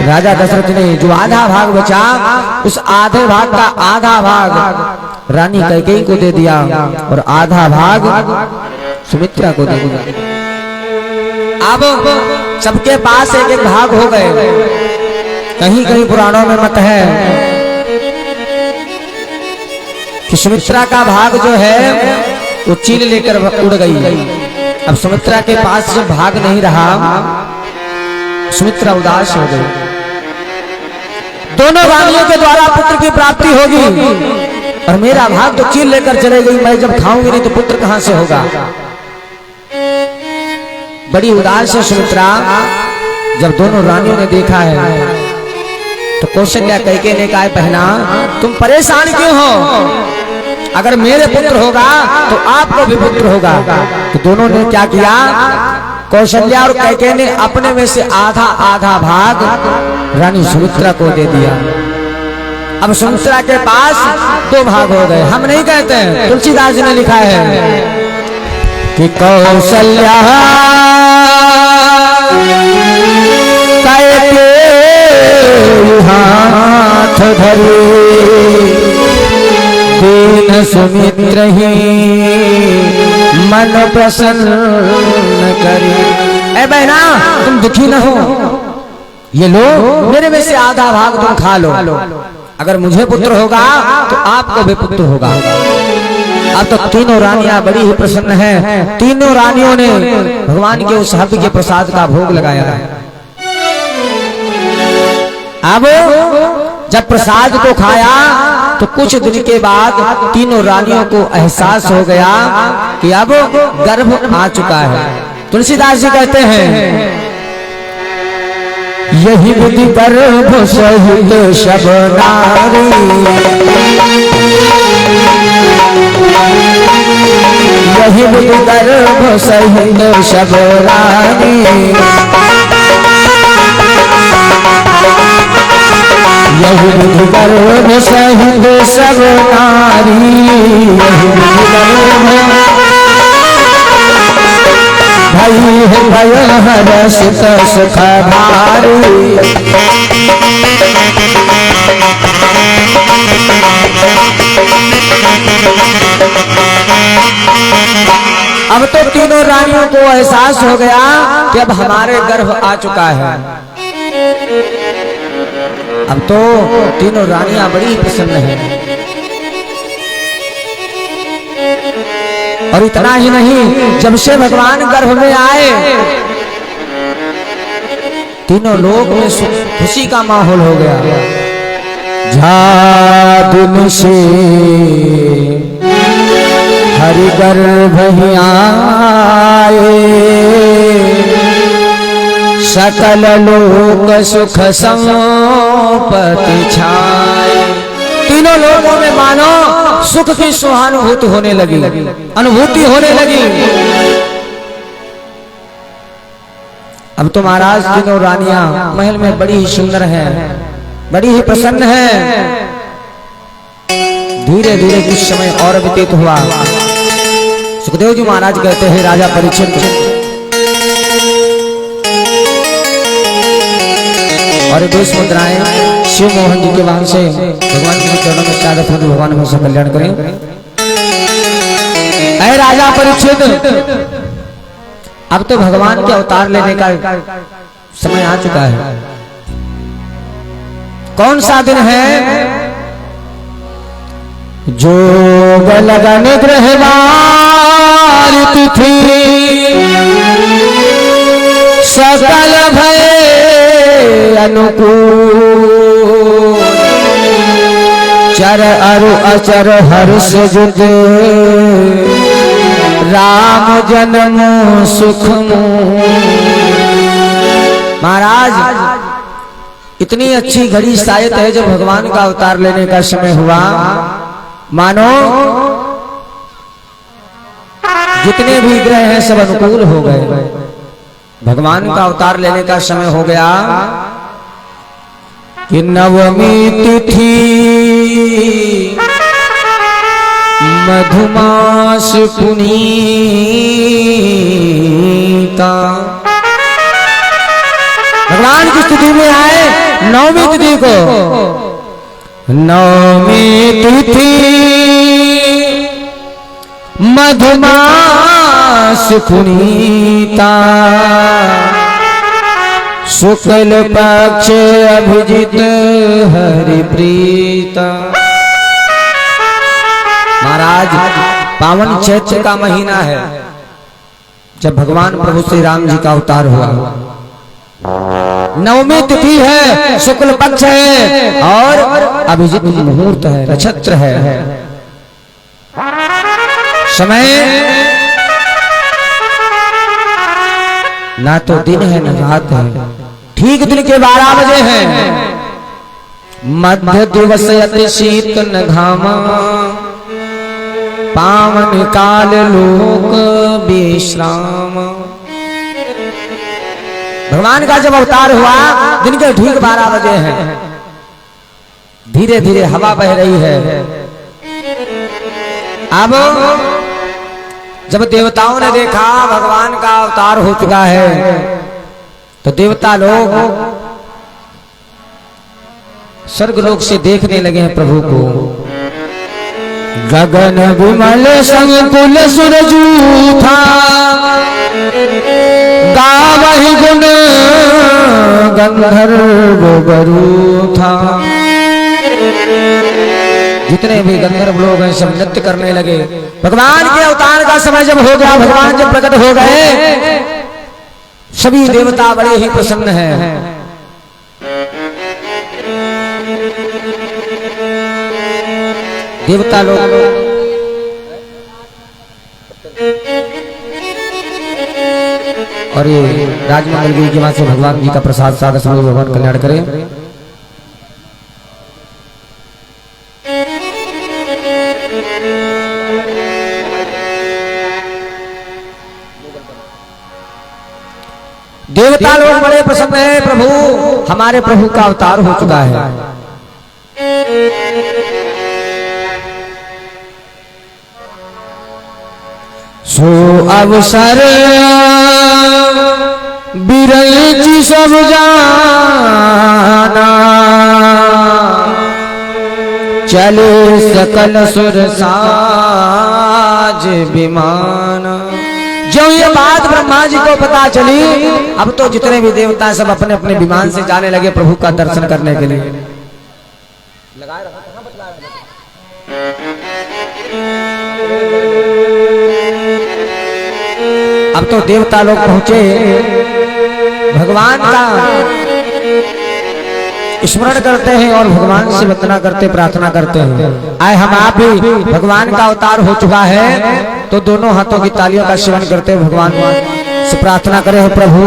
राजा दशरथ ने जो आधा भाग बचा, उस आधे भाग का आधा भाग रानी कैकेयी को दे दिया और आधा भाग सुमित्रा को दे दिया। अब सबके पास एक एक भाग हो गए। कहीं कहीं पुराणों में मत है कि सुमित्रा का भाग जो है वो चील लेकर उड़ गई। अब सुमित्रा के पास जब भाग नहीं रहा, सुमित्रा उदास हो गई। दोनों रानियों के द्वारा पुत्र की प्राप्ति होगी और मेरा भाग तो चील लेकर चले गई। मैं जब खाऊंगी नहीं तो पुत्र कहां से होगा। बड़ी उदास है सुमित्रा। जब दोनों रानियों ने देखा है तो कौशल्या कैकेयी ने कहा, बहना तुम परेशान क्यों हो? अगर मेरे पुत्र होगा तो आपको भी पुत्र होगा। तो दोनों ने क्या किया, कौशल्या और कैकेयी ने अपने में से आधा आधा भाग रानी सुमित्रा को दे दिया। अब सुमित्रा के पास 2 भाग हो गए। हम नहीं कहते हैं, तुलसीदास जी ने लिखा है कि कौशल्या हाथ धरे, दीन सुमित्र ही मन प्रसन्न करे। ए बहना तुम दुखी न हो, ये लो मेरे में से आधा भाग तुम खा लो। अगर मुझे पुत्र होगा तो आपको भी पुत्र होगा। अब तो तीनों रानियां बड़ी ही प्रसन्न हैं। तीनों रानियों ने भगवान के उस हव्य के प्रसाद का भोग लगाया। अब जब प्रसाद को खाया तो कुछ दिन के बाद तीनों रानियों को एहसास हो गया कि अब गर्भ आ चुका है। तुलसीदास जी कहते हैं, यही विधि गर्भ सहित सब नारी, यही विधि गर्भ सहित सब रानी, यही विधि गर्भ सहित सब नारी, यही विधि गर्भ भई है भय हरषित सुख भारी। अब तो तीनों रानियों को एहसास हो गया कि अब हमारे गर्भ आ चुका है। अब तो तीनों रानियां बड़ी प्रसन्न हैं। और इतना ही नहीं, जब से भगवान गर्भ में आए तीनों लोग में खुशी का माहौल हो गया। झादुन से हरि गर्भ ही आए, सकल लोक सुख संपत्ति छाए। तीनों लोगों में मानो सुख की सहानुभूति होने लगी, अनुभूति होने लगी। अब तो महाराज तीनों रानियां महल में बड़ी ही सुंदर हैं, बड़ी ही प्रसन्न हैं। धीरे धीरे कुछ समय और व्यतीत हुआ। सुखदेव जी महाराज कहते हैं, राजा परीक्षित और 20 मुद्राएं शिव मोहन जी के वाहन से भगवान के चरणों में चादर फूल, भगवान हमें सब कल्याण करें। ऐ राजा परीक्षित, अब तो भगवान के अवतार लेने का समय आ चुका है। कौन सा दिन है? जोग लगन ग्रहवार तिथि, सकल भय अनुकूल, चर अरु अचर हर्ष जुद, राम जन्म सुख। महाराज इतनी अच्छी घड़ी शायद है जब भगवान का अवतार लेने का समय हुआ। मानो जितने भी ग्रह हैं सब अनुकूल हो गए। भगवान का अवतार लेने का समय हो गया कि नवमी तिथि मधुमास पुनीता। भगवान की स्तुति में आए नवमी तिथि को। नवमी तिथि मधुमास पुनीता, शुक्ल पक्ष अभिजित हरि प्रीता। महाराज पावन चैत्र का महीना है जब भगवान प्रभु श्री राम जी का अवतार हुआ। नवमी तिथि है, शुक्ल पक्ष है और अभिजित मुहूर्त है, नक्षत्र है। समय ना तो दिन है ना रात है, ठीक दिन के 12 बजे है। मध्य दिवस अति शीत न घामा, पावन काल लोक विश्राम। भगवान का जब अवतार हुआ दिन के ठीक 12 बजे हैं। धीरे धीरे हवा बह रही है। अब जब देवताओं ने देखा भगवान का अवतार हो चुका है तो देवता लोग स्वर्गलोक से देखने लगे हैं प्रभु को। गगन विमल संकुल सुरजूथा, गावहि गुण गंधर्व बरूथा। जितने भी गंधर्व लोग हैं सब नृत्य करने लगे। भगवान के अवतार का समय जब हो गया, भगवान जब प्रकट हो गए, सभी देवता बड़े ही प्रसन्न हैं। देवता लोग और ये राजमंगल गिरी के वहां से भगवान जी का प्रसाद सागर समय भगवान कल्याण करें। देवता लोग बड़े प्रसन्न हैं, प्रभु हमारे प्रभु का अवतार हो चुका है। सो अवसर बिरज सब जाना, चले सकल सुर साज विमान। जो ये बात ब्रह्मा जी को पता चली, अब तो जितने भी देवता सब अपने अपने विमान से जाने लगे प्रभु का दर्शन करने के लिए। अब तो देवता लोग पहुंचे, भगवान का स्मरण करते हैं और भगवान से वंदना करते, प्रार्थना करते हैं। आए हम आप भी भगवान का अवतार हो चुका है तो दोनों हाथों की तालियों का सेवन करते भगवान से प्रार्थना करें, प्रभु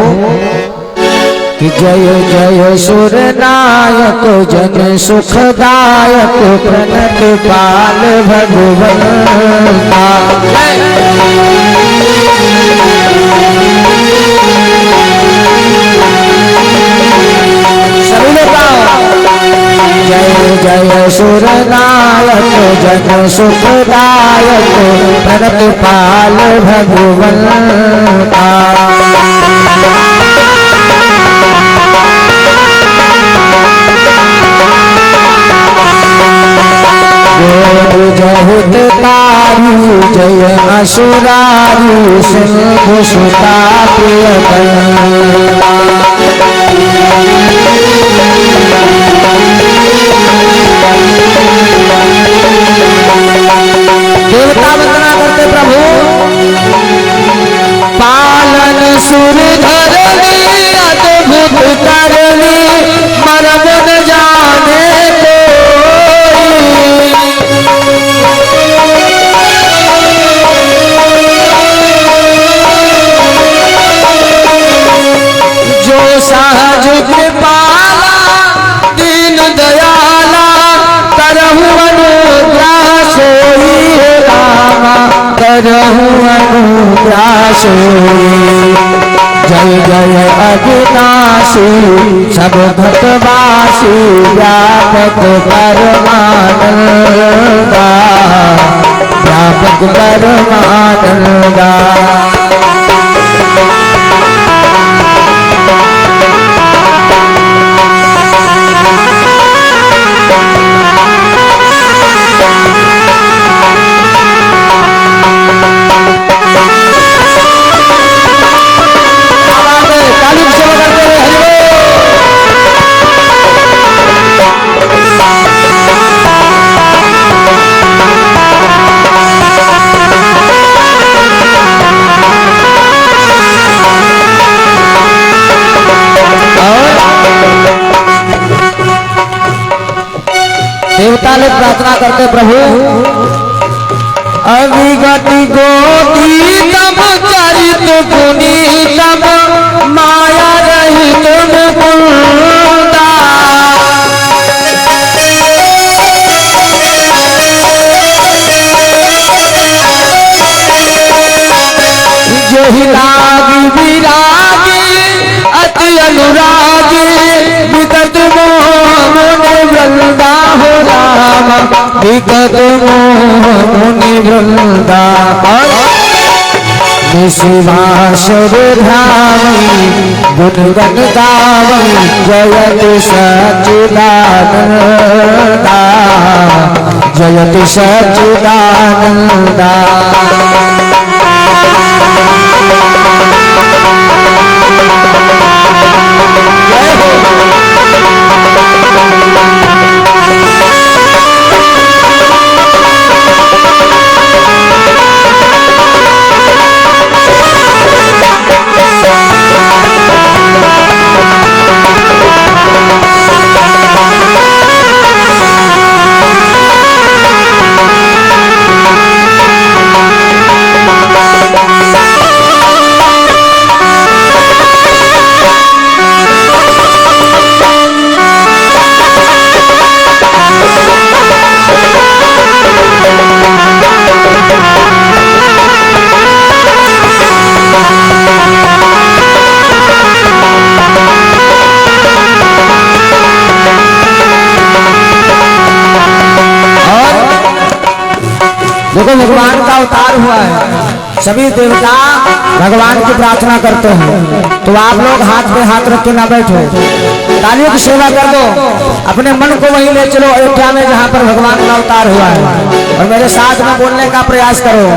कि जय जय सुर नायक जन सुखदायक प्रणत पाल भगवंता। जय जय सुर नायक जन सुखदायक प्रणत पाल भगवंता। जहुत तारू जय असुरारू सिंह सुता प्रियतमा। देवता वंदना करते, प्रभु पालन सुर धरनी अद्भुत करनी मर्म न जाने जो सहज कृपाला दीन दयाला करहु अनुग्रह सोई रामा करहु अनुग्रह सोई। जय जय अविनाशी सब भक्तवासी व्यापक परमानंदा व्यापक परमानंदा। देवता लोग प्रार्थना करते, प्रभु अविगति गोतीतम चरित पुनीतम माया रहित मुकुंदा। जो ही लागी विरागी अति अनुरागी विगत मोह वृंदा हो रामा विगत मुनि वृंदा। शिवासुर धामी गुणगण गावई जयति सच्चिदानंदा जयति सच्चिदानंदा। देखो भगवान का अवतार हुआ है, सभी देवता भगवान की प्रार्थना करते हैं। तो आप लोग हाथ पे हाथ रख के ना बैठो, तालियों की सेवा कर दो, अपने मन को वहीं ले चलो अयोध्या में जहाँ पर भगवान का अवतार हुआ है, और मेरे साथ में बोलने का प्रयास करो।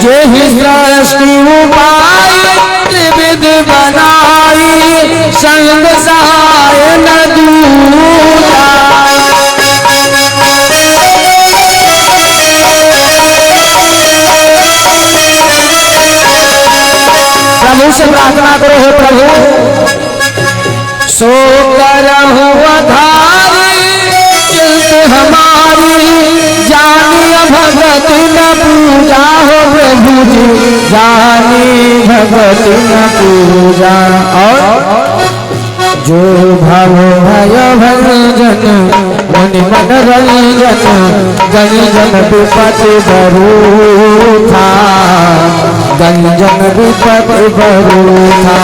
जे ही सृष्टि उपाय त्रिविध बनाई, संग सहाय न दूजा। प्रभु से प्रार्थना करो, हे प्रभु सो करहु आधारी चित्त हमारी, जानी भगत न पूजा हो प्रभु जी, जानी भगत न पूजा। और जो भव भय भंजन मुनि मन रंजन, गंजन विपति बरू था, गंजन विपति बरू था।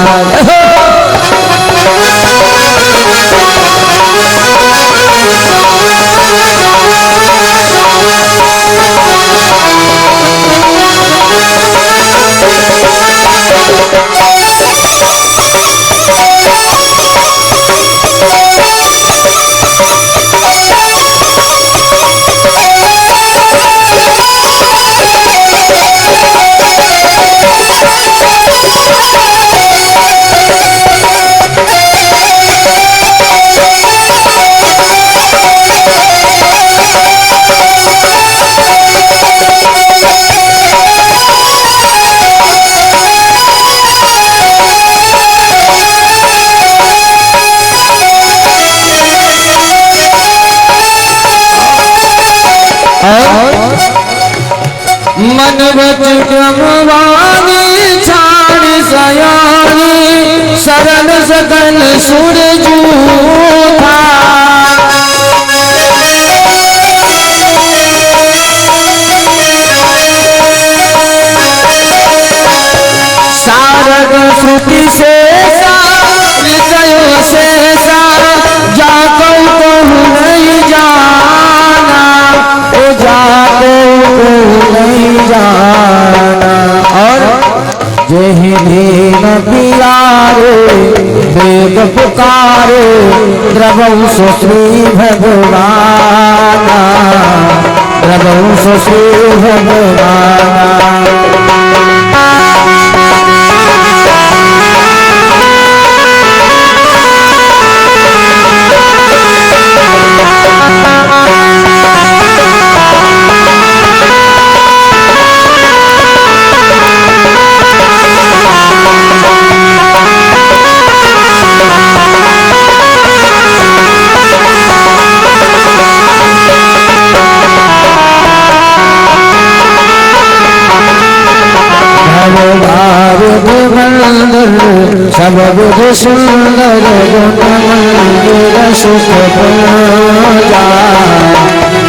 मन बच गमवानी छाड़ सयानी, शरण सकल सुर जूथा। सारग श्रुति से हृदय से जाको कहूँ नहीं जाना, ओ जाको नहीं जाना। और जेहि दीन पियारे वेद पुकारे, द्रवौ सो श्री भगवाना, द्रवौ सो श्री भगवाना। सब बुध सुंदर गुण मंदिर सुख पूजा,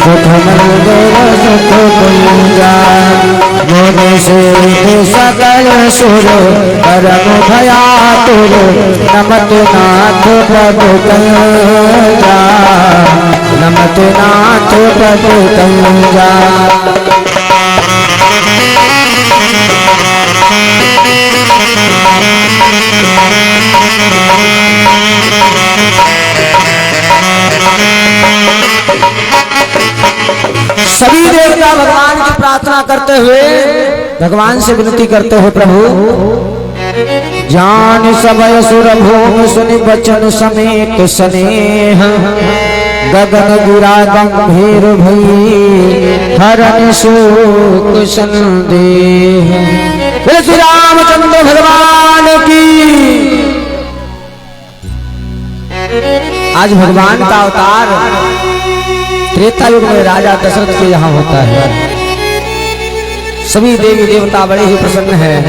सुख मंदिर सुख पूजा। मोद से सकल सुर परम भयातुर, नमत नाथ प्रभु कंजा, नमत नाथ प्रभु कंजा। सभी देवता भगवान की प्रार्थना करते हुए भगवान से विनती करते हुए, प्रभु जान सबय सुर भूम सुनि बचन समेत स्नेह, गगन गिरा गंभीर भई हरण शोक संदेह। श्री रामचंद्र भगवान की। आज भगवान का अवतार त्रेता युग में राजा दशरथ के यहाँ होता है। सभी देवी देवता बड़े ही प्रसन्न हैं।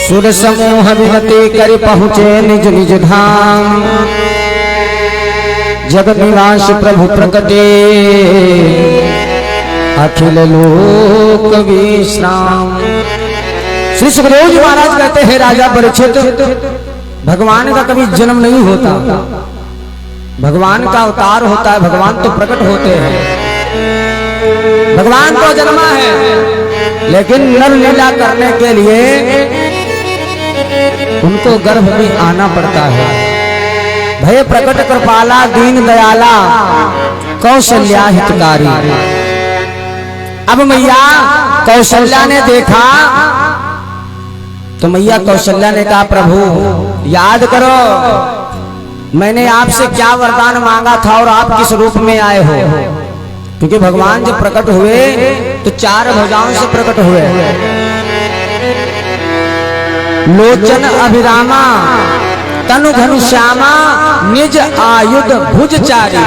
सुर समूह विनती कर पहुँचे निज निज धाम, जगत निवास प्रभु प्रकटे अखिल लोक विश्राम। श्री सुखदेव जी महाराज कहते हैं, राजा परीक्षित, भगवान का कभी जन्म नहीं होता, भगवान का अवतार होता है, भगवान तो प्रकट होते हैं। भगवान तो जन्मा है, लेकिन नर लीला करने के लिए उनको गर्भ में आना पड़ता है। भय प्रकट कृपाला दीन दयाला कौशल्या हितकारी। अब मैया कौशल्या ने देखा तो मैया कौशल्या ने कहा, प्रभु याद करो मैंने आपसे क्या वरदान मांगा था और आप किस रूप में आए हो। क्योंकि भगवान जब प्रकट हुए तो 4 भुजाओं से प्रकट हुए। लोचन अभिरामा तनु घनश्यामा निज आयुध भुजचारी।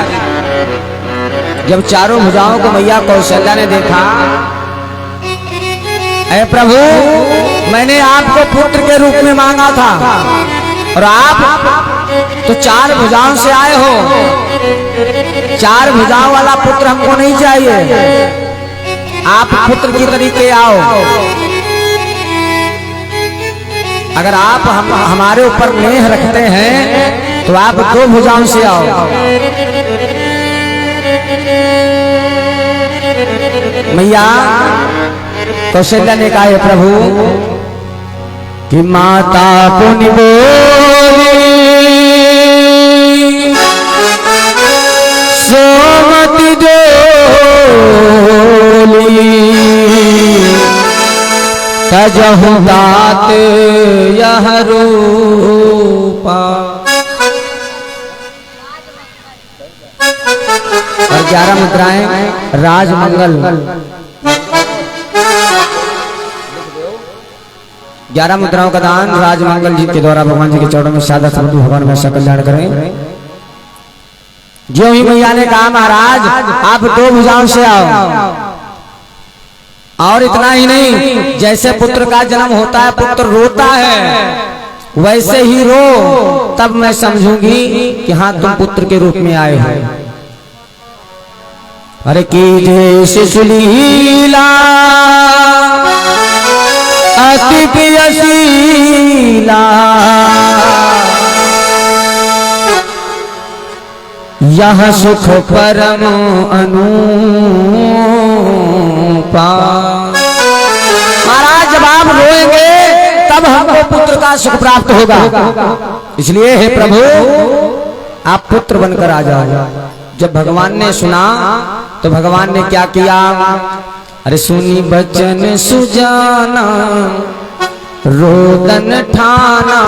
जब चारों भुजाओं को मैया कौशल्या ने देखा, ऐ प्रभु मैंने आपको पुत्र के रूप में मांगा था और आप तो 4 भुजाओं से आए हो। 4 भुजाओं वाला पुत्र हमको नहीं चाहिए, आप पुत्र की तरीके आओ। अगर आप हमारे ऊपर नेह रखते हैं तो आप 2 भुजाओं से आओ। मैया कौशल्या ने कहा, है प्रभु कि माता पुनि बोली सोमति डोली तजहु दात यह रूपा। और 11 मुद्राएं राजमंगल। 11 मुद्राओं का दान राजमंगल जी के द्वारा भगवान जी के चरणों में सादा समर्पित। भगवान वैसा कल्याण करें। जो ही मैया ने कहा, महाराज आप 2 भुजाओं से आओ। और इतना ही नहीं, जैसे पुत्र का जन्म होता है पुत्र रोता है, वैसे ही रो, तब मैं समझूंगी कि हाँ तुम पुत्र के रूप में आए हो। अरे कीजे शिशुलीला अति पियसीला यह सुख परम अनुपा। महाराज जब आप रोएंगे तब हमको पुत्र का सुख प्राप्त होगा। इसलिए हे प्रभु आप पुत्र बनकर आ जाओ। जब भगवान ने सुना तो भगवान ने क्या किया, अरे सुनी बचन सुजाना रोदन ठाना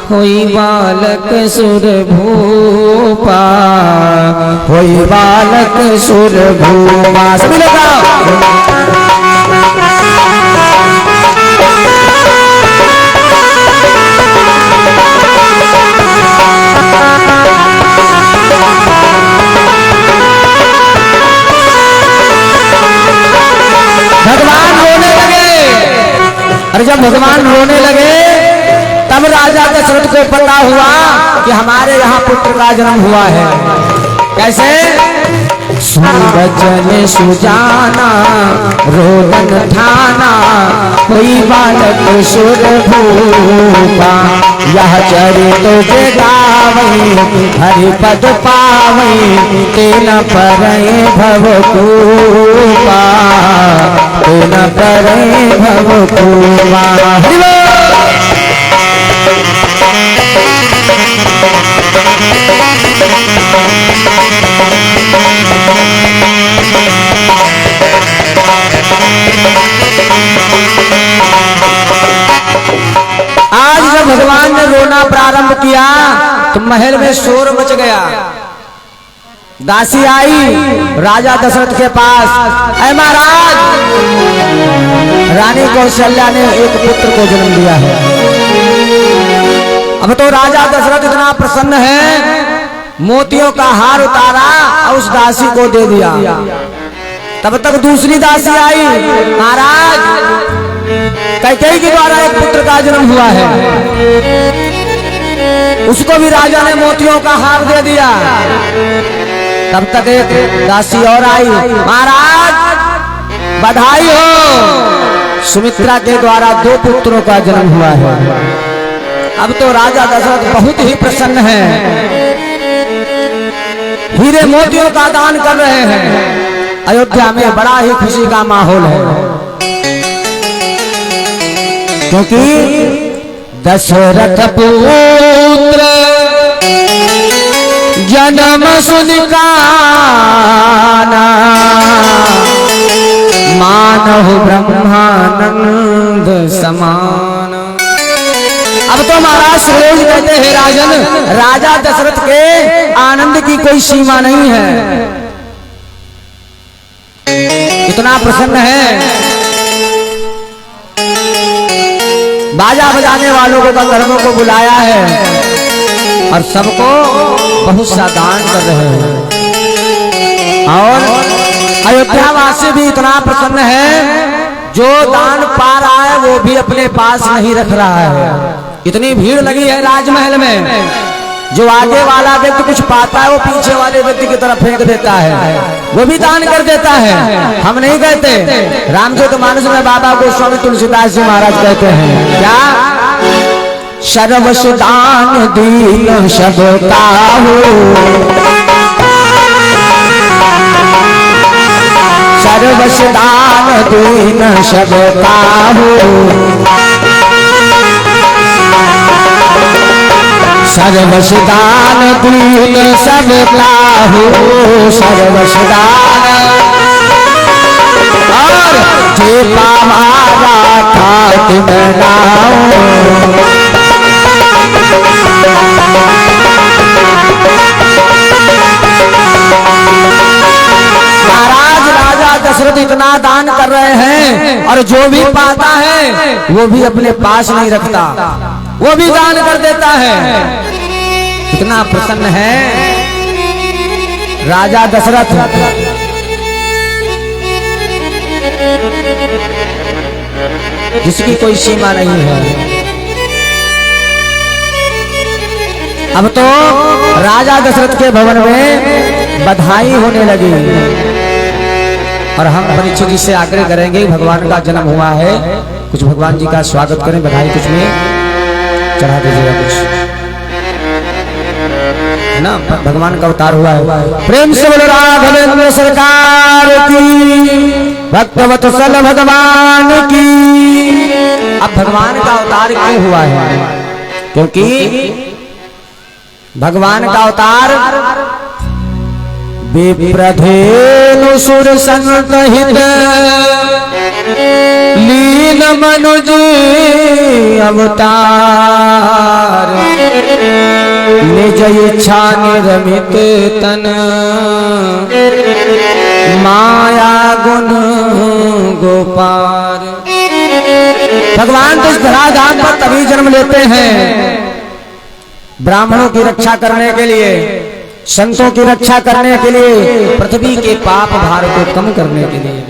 होई बालक सुर भूपा, होई बालक सुर भूपा। सभी लोग भगवान रोने लगे। और जब भगवान रोने लगे तब राजा दशरथ को पता हुआ कि हमारे यहाँ पुत्र का जन्म हुआ है। कैसे? सुन बचन सुजाना रोदन ठाना कोई बालक सुर भूपा, यह चरित जे गावई हरि पद पावई तेन परय भव कूपा, तेन परय भव कूपा। आज जब भगवान ने रोना प्रारंभ किया तो महल में शोर मच गया। दासी आई राजा दशरथ के पास, ऐ महाराज रानी कौशल्या ने एक पुत्र को जन्म दिया है। अब तो राजा दशरथ इतना प्रसन्न है, मोतियों का हार उतारा और उस दासी को दे दिया। तब तक दूसरी दासी आई, महाराज कैकेयी के द्वारा एक पुत्र का जन्म हुआ है, उसको भी राजा ने मोतियों का हार दे दिया। तब तक एक दासी और आई, महाराज बधाई हो, सुमित्रा के द्वारा 2 पुत्रों का जन्म हुआ है। अब तो राजा दशरथ बहुत ही प्रसन्न है, हीरे मोतियों का दान कर रहे हैं। अयोध्या में बड़ा ही खुशी का माहौल है, क्योंकि दशरथ पुत्र जन्म सुन काना, मानव ब्रह्मानंद समान। अब तो महाराज सुरेश कहते हैं राजन, राजा दशरथ के आनंद की कोई सीमा नहीं है, इतना प्रसन्न है। बाजा बजाने वालों को, गंधर्वों को बुलाया है और सबको बहुत सा दान कर रहे हैं। और अयोध्या वासी भी इतना प्रसन्न है, जो दान पा रहा है वो भी अपने पास नहीं रख रहा है। इतनी भीड़ लगी है राजमहल में, जो आगे वाला व्यक्ति कुछ पाता है वो पीछे वाले व्यक्ति की तरफ फेंक देता है, वो भी दान कर देता है। हम नहीं कहते, रामचरितमानस में बाबा गोस्वामी तुलसीदास जी महाराज कहते हैं क्या, सर्वस्व दान दीन सब काहू, सर्वस्व दान दीन सब काहू, सर्वस्व दान दीन सब काहू, सर्वस्व दान। और जे पावारा ठाट बनाओ, महाराज राजा दशरथ इतना दान कर रहे हैं और जो भी पाता है वो भी अपने पास नहीं रखता, वो भी दान कर देता है। इतना प्रसन्न है राजा दशरथ। जिसकी कोई सीमा नहीं है। अब तो राजा दशरथ के भवन में बधाई होने लगी और हम परीक्षित जी से आग्रह करेंगे, भगवान का जन्म हुआ है, कुछ भगवान जी का स्वागत करें, बधाई कुछ में चढ़ा दीजिएगा कुछ ना, भगवान का अवतार हुआ है। प्रेम से बोलो राघवेंद्र सरकार की, भक्तवत्सल भगवान की। अब भगवान का अवतार क्यों हुआ है? क्योंकि भगवान का अवतार विप्रधेनु सुर संहित लीन मनुज अवतार, निज इच्छा निर्मित तन माया गुण गोपार। भगवान तो इस धराधाम पर तभी जन्म लेते हैं ब्राह्मणों की रक्षा करने के लिए, संतों की रक्षा करने के लिए, पृथ्वी के पाप भार को कम करने के लिए।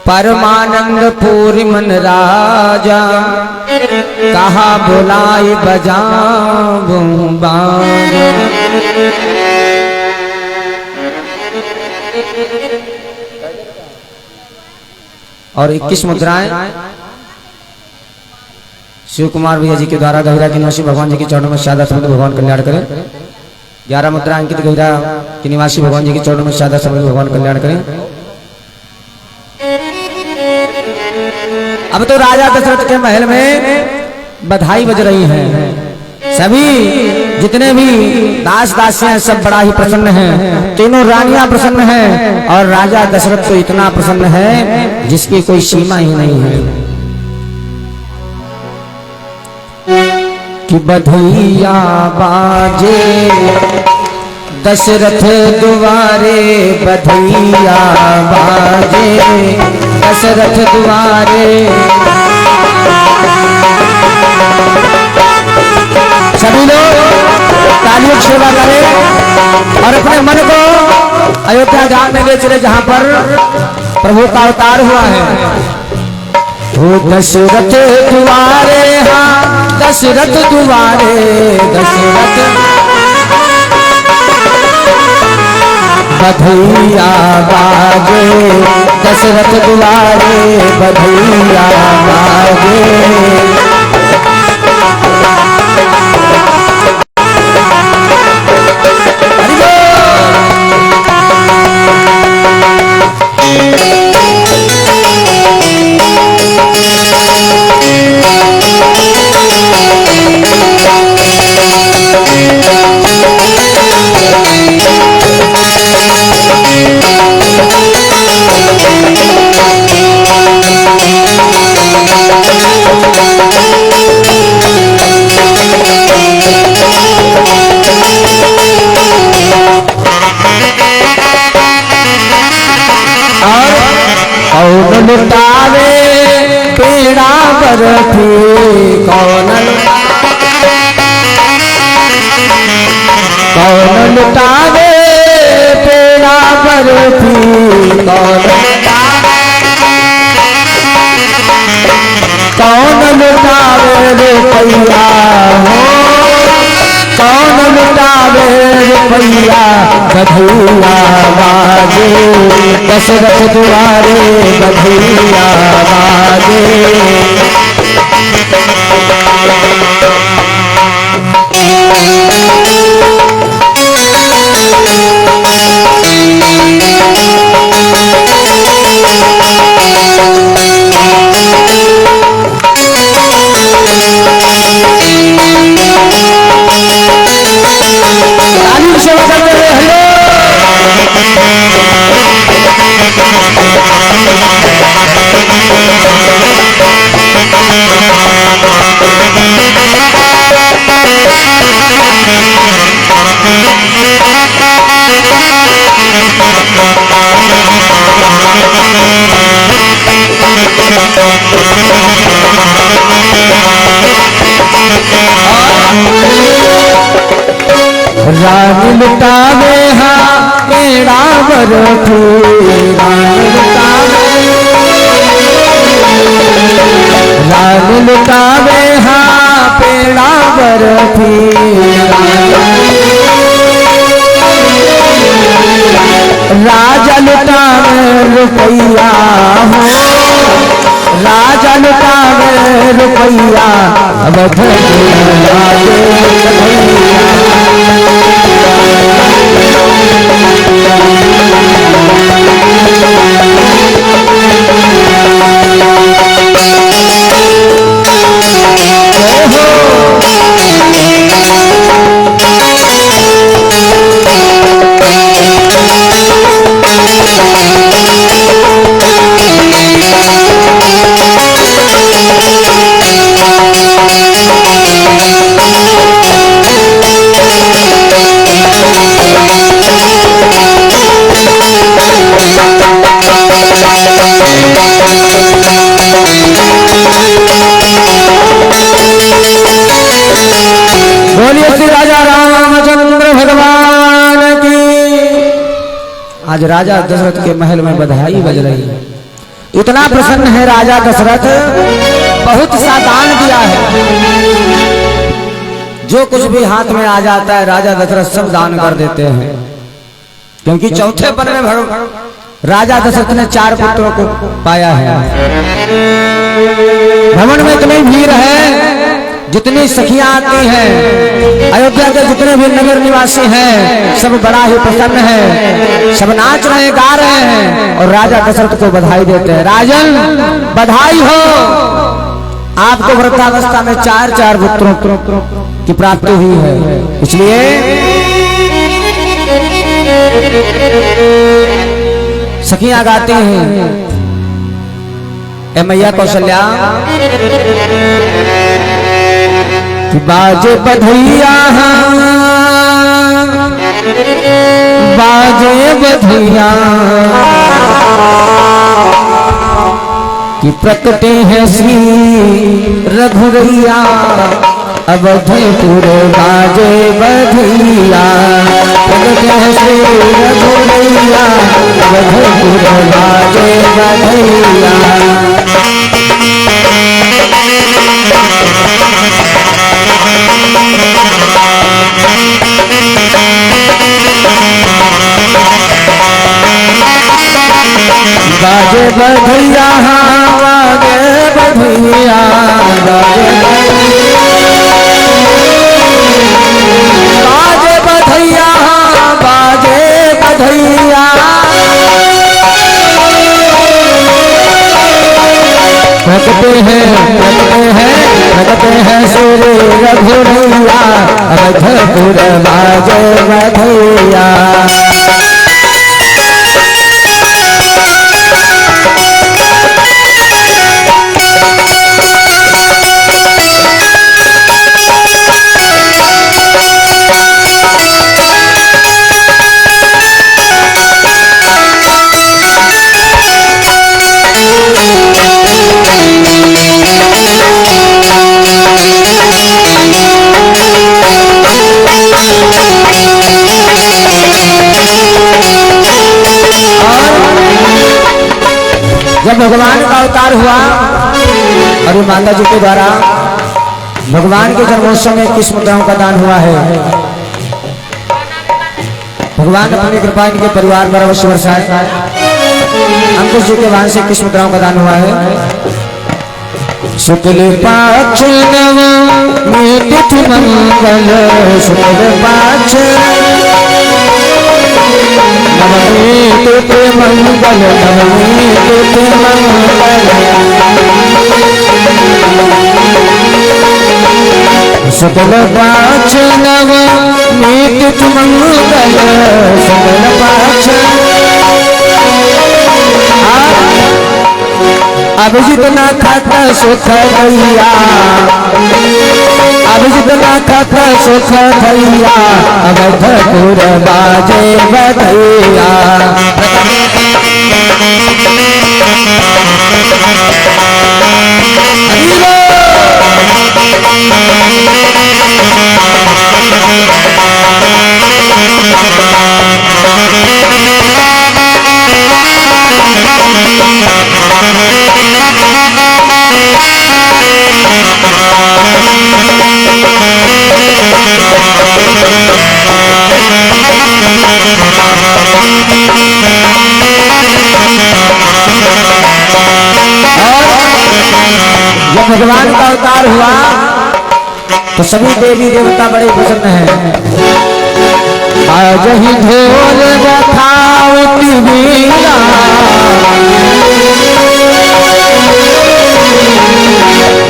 परमानंद पूरी मन राजा, कहा बुलाई बजाऊं बाजा। और 21 मुद्राएं शिव कुमार भैया जी के द्वारा गहिरा के निवासी भगवान जी के चरणों में सादा समझ भगवान कल्याण करें। 11 मुद्रा अंकित गहिरा के निवासी भगवान जी के चरणों में सादा समझ भगवान कल्याण करें। अब तो राजा दशरथ के महल में बधाई बज रही है, सभी जितने भी दास दासियां सब बड़ा ही प्रसन्न हैं, तीनों रानियां प्रसन्न हैं और राजा दशरथ तो इतना प्रसन्न है जिसकी कोई सीमा ही नहीं है। कि बधैया बाजे दशरथ दुआरे, बधैया बाजे दशरथ दुआरे। सभी लोग तालियों की सेवा करें और अपने मन को अयोध्या धाम में ले चले जहां पर प्रभु का अवतार हुआ है। वो दशरथ दुआरे, हाँ दशरथ दुआरे, दशरथ बधैया बाजे दशरथ दुआरे, बधैया बाजे। कौन लुटावे पेड़ा बर्फी, कौन लुटावे पेड़ा बर्फी, कौन लुटावे रुपैया हो, कौन लुटावे रुपैया, बधैया बाजे दशरथ दुआरे, बधैया बाजे। रानी लुटावे हाँ पेड़ा बर्फी, रानी लुटावे हाँ पेड़ा बर्फी, राजा लुटावे रुपैया हो, राजा लुटावे रुपैया, अवध आज राजा दशरथ के महल में बधाई बज रही है। इतना प्रसन्न है राजा दशरथ, बहुत सा दान दिया है। जो कुछ भी हाथ में आ जाता है राजा दशरथ सब दान कर देते हैं, क्योंकि चौथे पल में राजा दशरथ ने 4 पुत्रों को पाया है। भवन में इतनी भीड़ है, जितनी सखियां आती हैं, अयोध्या के जितने भी नगर निवासी हैं, सब बड़ा ही प्रसन्न है, सब नाच रहे गा रहे हैं और राजा दशरथ को बधाई देते हैं। राजन बधाई हो, आपको वृद्धावस्था में 4 पुत्रों की प्राप्ति हुई है। इसलिए सखियां गाती हैं, ए मैया कौशल्या कि बाजे बधैया, बाजे बधैया, कि प्रकटे हैं श्री रघुरैया, अवधपुर बाजे बधैया, प्रकटे हैं श्री रघुरैया, अवधपुर बाजे बधैया। बाजे बधैया, बाजे बधैया, बाजे बधैया, बाजे बधैया, प्रकटे हैं सूर्य रघुरैया, अवधपुर बाजे बधैया। जब भगवान का अवतार हुआ और ये माता जी के द्वारा भगवान के जन्मोत्सव में 21 मुद्राओं का दान हुआ है। भगवान अपनी कृपा इनके परिवार पर अवश्य बरसाए। अंकुश जी के वाहन से 21 मुद्राओं का दान हुआ है। शुक्ल पक्ष नवमी तिथि मंगल, शुक्ल पक्ष नवमी तिथि मंगल, नवमी तिथि मंगल, शुक्ल पक्ष नवमी तिथि मंगल, शुक्ल पक्ष अभिजित न खत सुख भैया, अभिजित न खत सुख भैया, अवधपुर बाजे बधैया। जब भगवान का अवतार हुआ तो सभी देवी देवता बड़े प्रसन्न हैं। आज ही ढोल बखावती वीरा,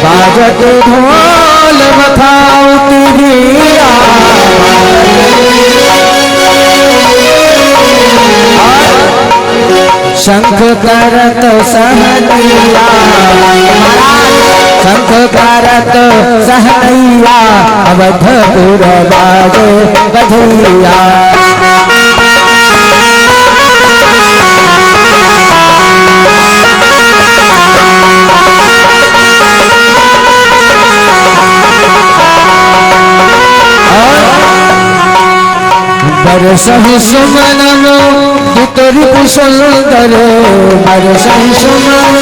बाजत ढोल बखावती वीरा, शंख करत सहनैया, शंख करत सहनैया, अवधपुर बाजे बधैया। बरसहि सुमन दुतरि सुंदर, बरसहि सुमन।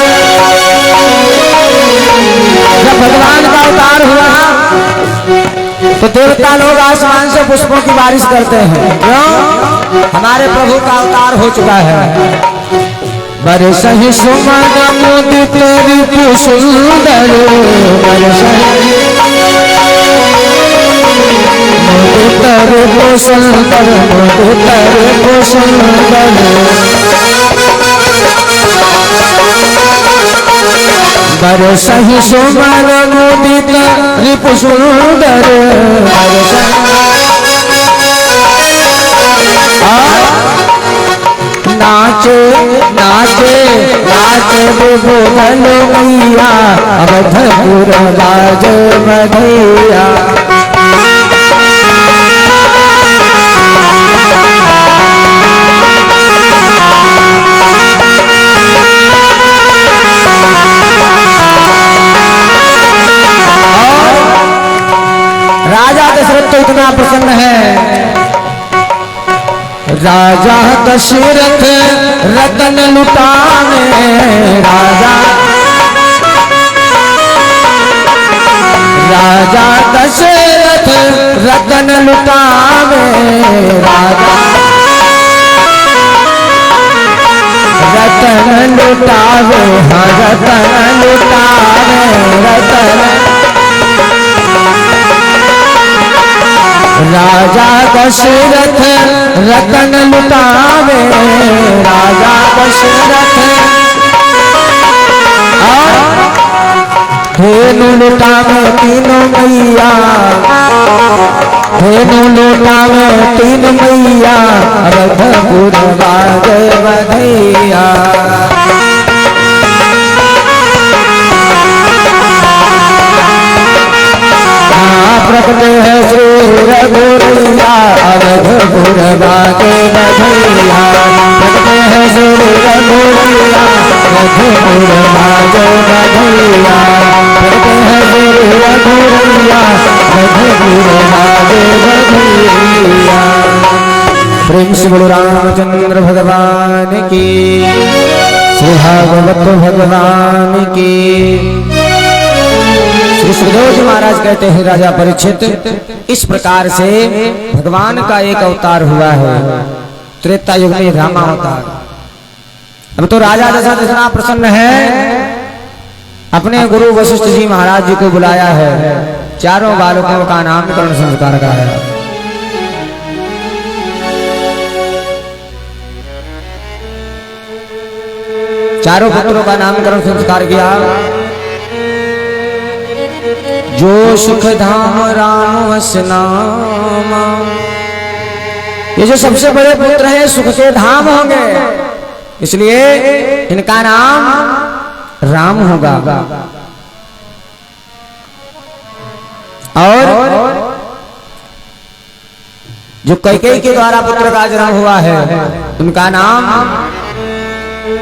जब भगवान का अवतार हुआ तो देवता लोग आसमान से पुष्पों की बारिश करते हैं। क्यों? हमारे प्रभु का अवतार हो चुका है। बरसहि सुमन दुतरि सुंदर, बरसहि मुदितर सुंदर, मुदितर सुंदर। बरसहि सुमन मुदित रिपु सुंदर, नाचे नाचे नाचे बुबुल मैया, अवधपुर बाजे बधैया। राजा दशरथ तो इतना प्रसन्न है, राजा दशरथ रतन लुटाने, राजा राजा दशरथ रतन लुटावे, राजा रतन लुटावे, हाँ रतन लुटावे, रतन। राजा दशरथ रतन लुटावे, राजा दशरथ। धेनु लुटावे तीनों मैया, धेनु लुटावे तीन मैया, अवधपुर बाजे बधैया। प्रकट है श्री रघुरैया, अवधपुर बाजे बधैया। प्रकट है श्री रघुरैया, अवधपुर बाजे बधैया। प्रकट है श्री रघुरैया, अवधपुर बाजे बधैया। प्रेम से बोलो रामचंद्र भगवान की। श्री भागवत भगवान की। श्री सुखदेव जी महाराज कहते हैं राजा परीक्षित, इस प्रकार से भगवान का एक अवतार हुआ है त्रेता युग में, रामा अवतार। अब तो राजा दशरथ इतना प्रसन्न है, अपने गुरु वशिष्ठ जी महाराज जी को बुलाया है, चारों बालकों का नामकरण संस्कार कराया। चारों पुत्रों का नामकरण संस्कार किया। जो सुख धाम राम नाम, ये जो सबसे बड़े पुत्र हैं सुख के धाम होंगे, इसलिए इनका नाम राम होगा। और जो कैकेयी के द्वारा पुत्र का जन्म हुआ है उनका नाम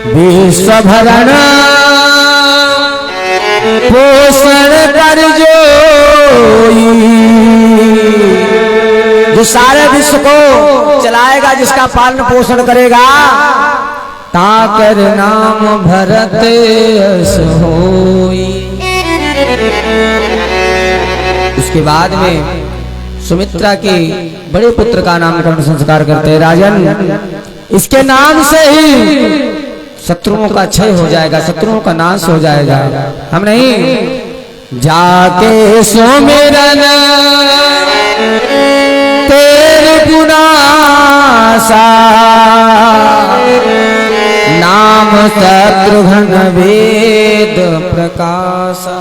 विश्वभरण पोषण कर जो सारे विश्व को चलाएगा, जिसका पालन पोषण करेगा, ताकर नाम भरत यश होई। उसके बाद में सुमित्रा के बड़े पुत्र का नामकरण संस्कार करते हैं। राजन, इसके नाम से ही शत्रुओं का क्षय हो जाएगा, शत्रुओं का नाश हो जाएगा। हम नहीं जाके सुमिरन तेरे गुनासा, नाम शत्रुघ्न वेद प्रकाशा।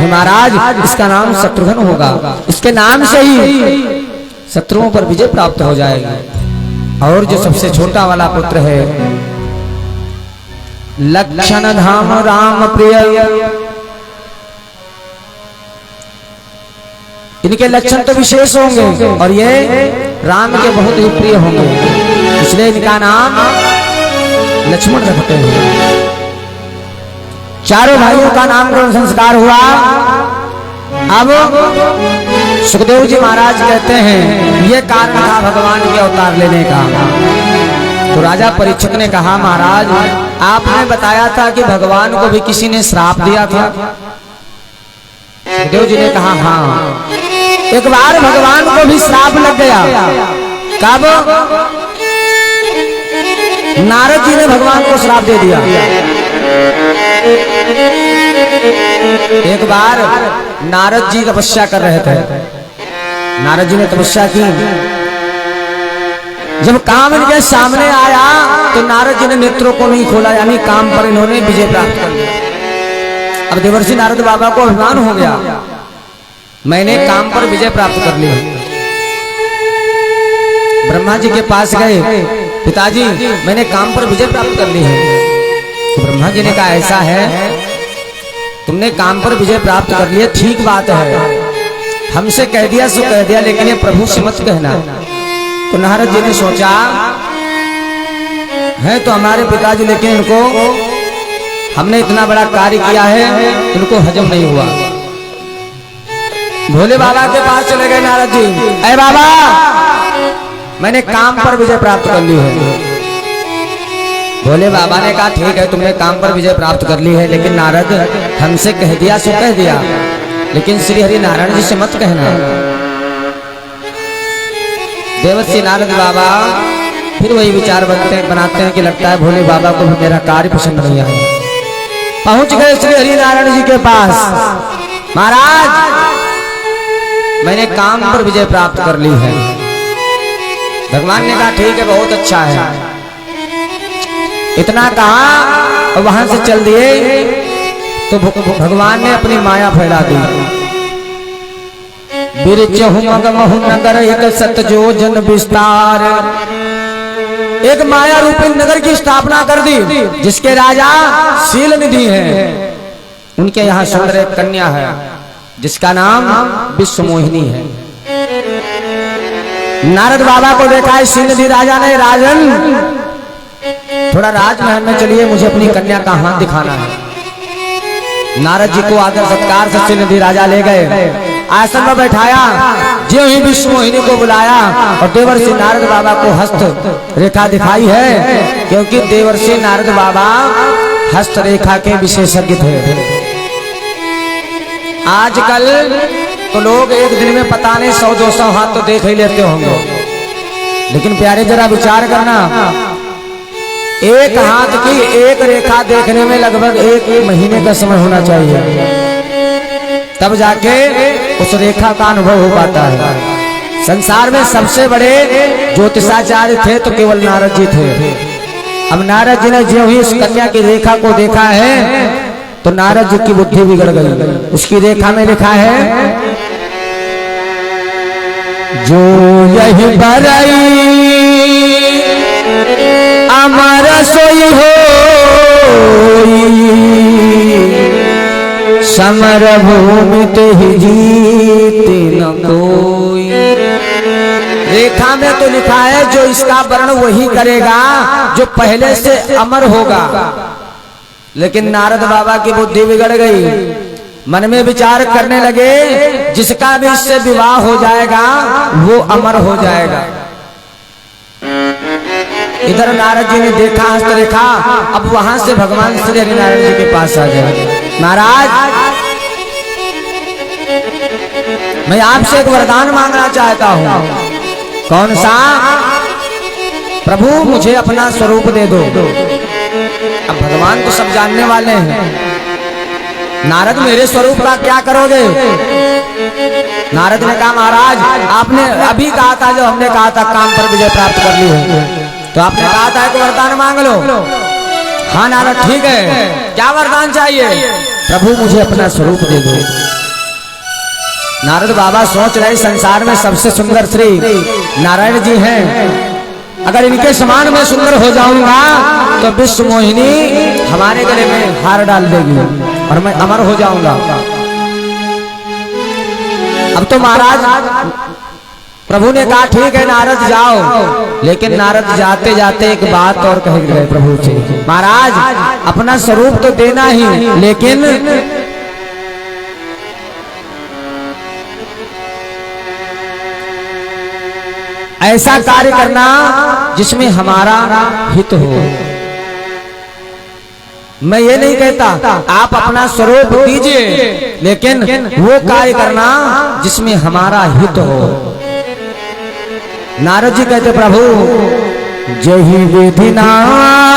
महाराज, इसका नाम शत्रुघ्न होगा, इसके नाम से ही शत्रुओं पर विजय प्राप्त हो जाएगी। और जो सबसे छोटा वाला पुत्र है लक्षण धाम राम प्रिय, इनके लक्षण तो विशेष होंगे और ये राम के बहुत ही प्रिय होंगे, इसलिए इनका नाम लक्ष्मण रखते हैं। चारों भाइयों का नामकरण संस्कार हुआ। अब सुखदेव जी महाराज कहते हैं ये कारण था भगवान के अवतार लेने का। तो राजा परीक्षित ने कहा, महाराज आपने बताया था कि भगवान को भी किसी ने श्राप दिया था। सुखदेव जी ने कहा हाँ, एक बार भगवान को भी श्राप लग गया। कब? नारद जी ने भगवान को श्राप दे दिया। एक बार नारद जी तपस्या कर रहे थे, नारद जी ने तपस्या की, जब काम इनके सामने आया तो नारद जी ने नेत्रों को नहीं खोला, यानी काम पर इन्होंने विजय प्राप्त कर लिया। अब देवर्षि नारद बाबा को अभिमान हो गया, मैंने काम पर विजय प्राप्त कर लिया। ब्रह्मा जी के पास गए, पिताजी मैंने काम पर विजय प्राप्त कर ली है। तो ब्रह्मा जी ने कहा ऐसा है, तुमने काम पर विजय प्राप्त कर लिया, ठीक बात है, हमसे कह दिया सो कह दिया, लेकिन ये प्रभु से मत कहना। तो नारद जी ने सोचा है तो हमारे पिताजी, लेकिन इनको हमने इतना बड़ा कार्य किया है, इनको हजम नहीं हुआ। भोले बाबा के पास चले गए नारद जी, अरे बाबा मैंने काम पर विजय प्राप्त कर ली है। भोले बाबा ने कहा ठीक है, तुमने काम पर विजय प्राप्त कर ली है, लेकिन नारद हमसे कह दिया सो कह दिया, लेकिन श्री हरि नारायण जी से मत कहना। देवर्षि नारद बाबा फिर वही विचार बनाते हैं कि लगता है भोले बाबा को भी मेरा कार्य पसंद नहीं आया। पहुंच गए श्री हरि नारायण जी के पास, महाराज मैंने काम पर विजय प्राप्त कर ली है। भगवान ने कहा ठीक है, बहुत अच्छा है। इतना कहा और वहां से चल दिए तो भगवान ने अपनी माया फैला दी। नगर एक सत जो जन विस्तार, एक माया रूपी नगर की स्थापना कर दी, जिसके राजा शील निधि हैं। उनके यहाँ सुंदर एक कन्या है जिसका नाम विश्व मोहिनी है। नारद बाबा को देखा है शील निधि राजा ने, राजन थोड़ा राजमहल में चलिए, मुझे अपनी कन्या का हाथ दिखाना है। नारद जी को आदर सत्कार से शील निधि राजा ले गए। आसन में बैठाया। जो ही विश्व मोहिनी को बुलाया और देवर्षि नारद बाबा को हस्त रेखा दिखाई है, क्योंकि देवर्षि नारद बाबा हस्त रेखा के विशेषज्ञ थे। आजकल तो लोग एक दिन में पता नहीं 100-200 हाथ तो देख ही लेते होंगे, लेकिन प्यारे जरा विचार करना, एक हाथ की एक रेखा देखने में लगभग 1 महीने का समय होना चाहिए, तब जाके उस रेखा का अनुभव हो पाता है। संसार में सबसे बड़े ज्योतिषाचार्य थे तो केवल नारद जी थे। अब नारद जी ने जो ही इस कन्या की रेखा को देखा है तो नारद जी की बुद्धि बिगड़ गई। उसकी रेखा में लिखा है, जो यही बरई अमर सोई हो, समर भूमि ते ही जीते न कोई। रेखा में तो लिखा है जो इसका वर्ण वही करेगा जो पहले से अमर होगा, लेकिन नारद बाबा की बुद्धि बिगड़ गई। मन में विचार करने लगे जिसका भी इससे विवाह हो जाएगा वो अमर हो जाएगा। इधर नारद जी ने देखा हस्तरेखा, अब वहां से भगवान श्री हरि नारायण जी के पास आ गए। महाराज, मैं आपसे एक वरदान मांगना चाहता हूँ। कौन सा? प्रभु मुझे अपना स्वरूप दे दो। अब भगवान तो सब जानने वाले हैं। नारद मेरे स्वरूप का क्या करोगे? नारद ने कहा, महाराज आपने अभी कहा था, जो हमने कहा था काम पर विजय प्राप्त कर ली है, तो आपने कहा था कि वरदान मांग लो। हाँ नारद ठीक है, क्या वरदान चाहिए? प्रभु मुझे अपना स्वरूप दे दो। नारद बाबा सोच रहे संसार में सबसे सुंदर श्री नारायण जी हैं, अगर इनके समान मैं सुंदर हो जाऊंगा तो विश्व मोहिनी हमारे गले में हार डाल देगी और मैं अमर हो जाऊंगा। अब तो महाराज प्रभु ने कहा ठीक है नारद जाओ, लेकिन नारद जाते जाते एक बात और कह गए प्रभु से, महाराज अपना स्वरूप तो देना ही, लेकिन ऐसा कार्य करना जिसमें हमारा हित हो। मैं ये नहीं कहता आप अपना स्वरूप दीजिए, लेकिन वो कार्य करना जिसमें हमारा हित हो। नारद जी कहते प्रभु जही विधिनाथ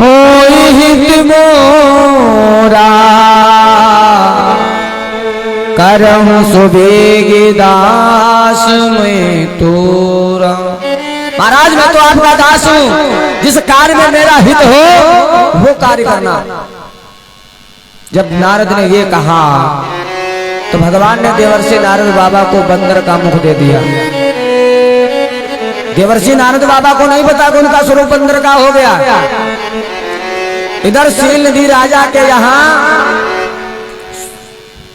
होई हित मोरा, करम सुबेगी दास में तोरा। महाराज मैं तो आपका दास हूं, जिस कार्य में मेरा हित हो वो कार्य करना। जब नारद ने ये कहा तो भगवान ने देवर्षि नारद बाबा को बंदर का मुख दे दिया। देवर्षि नारद बाबा को नहीं पता कि उनका स्वरूप बंदर का हो गया। इधर सील नदी राजा के यहाँ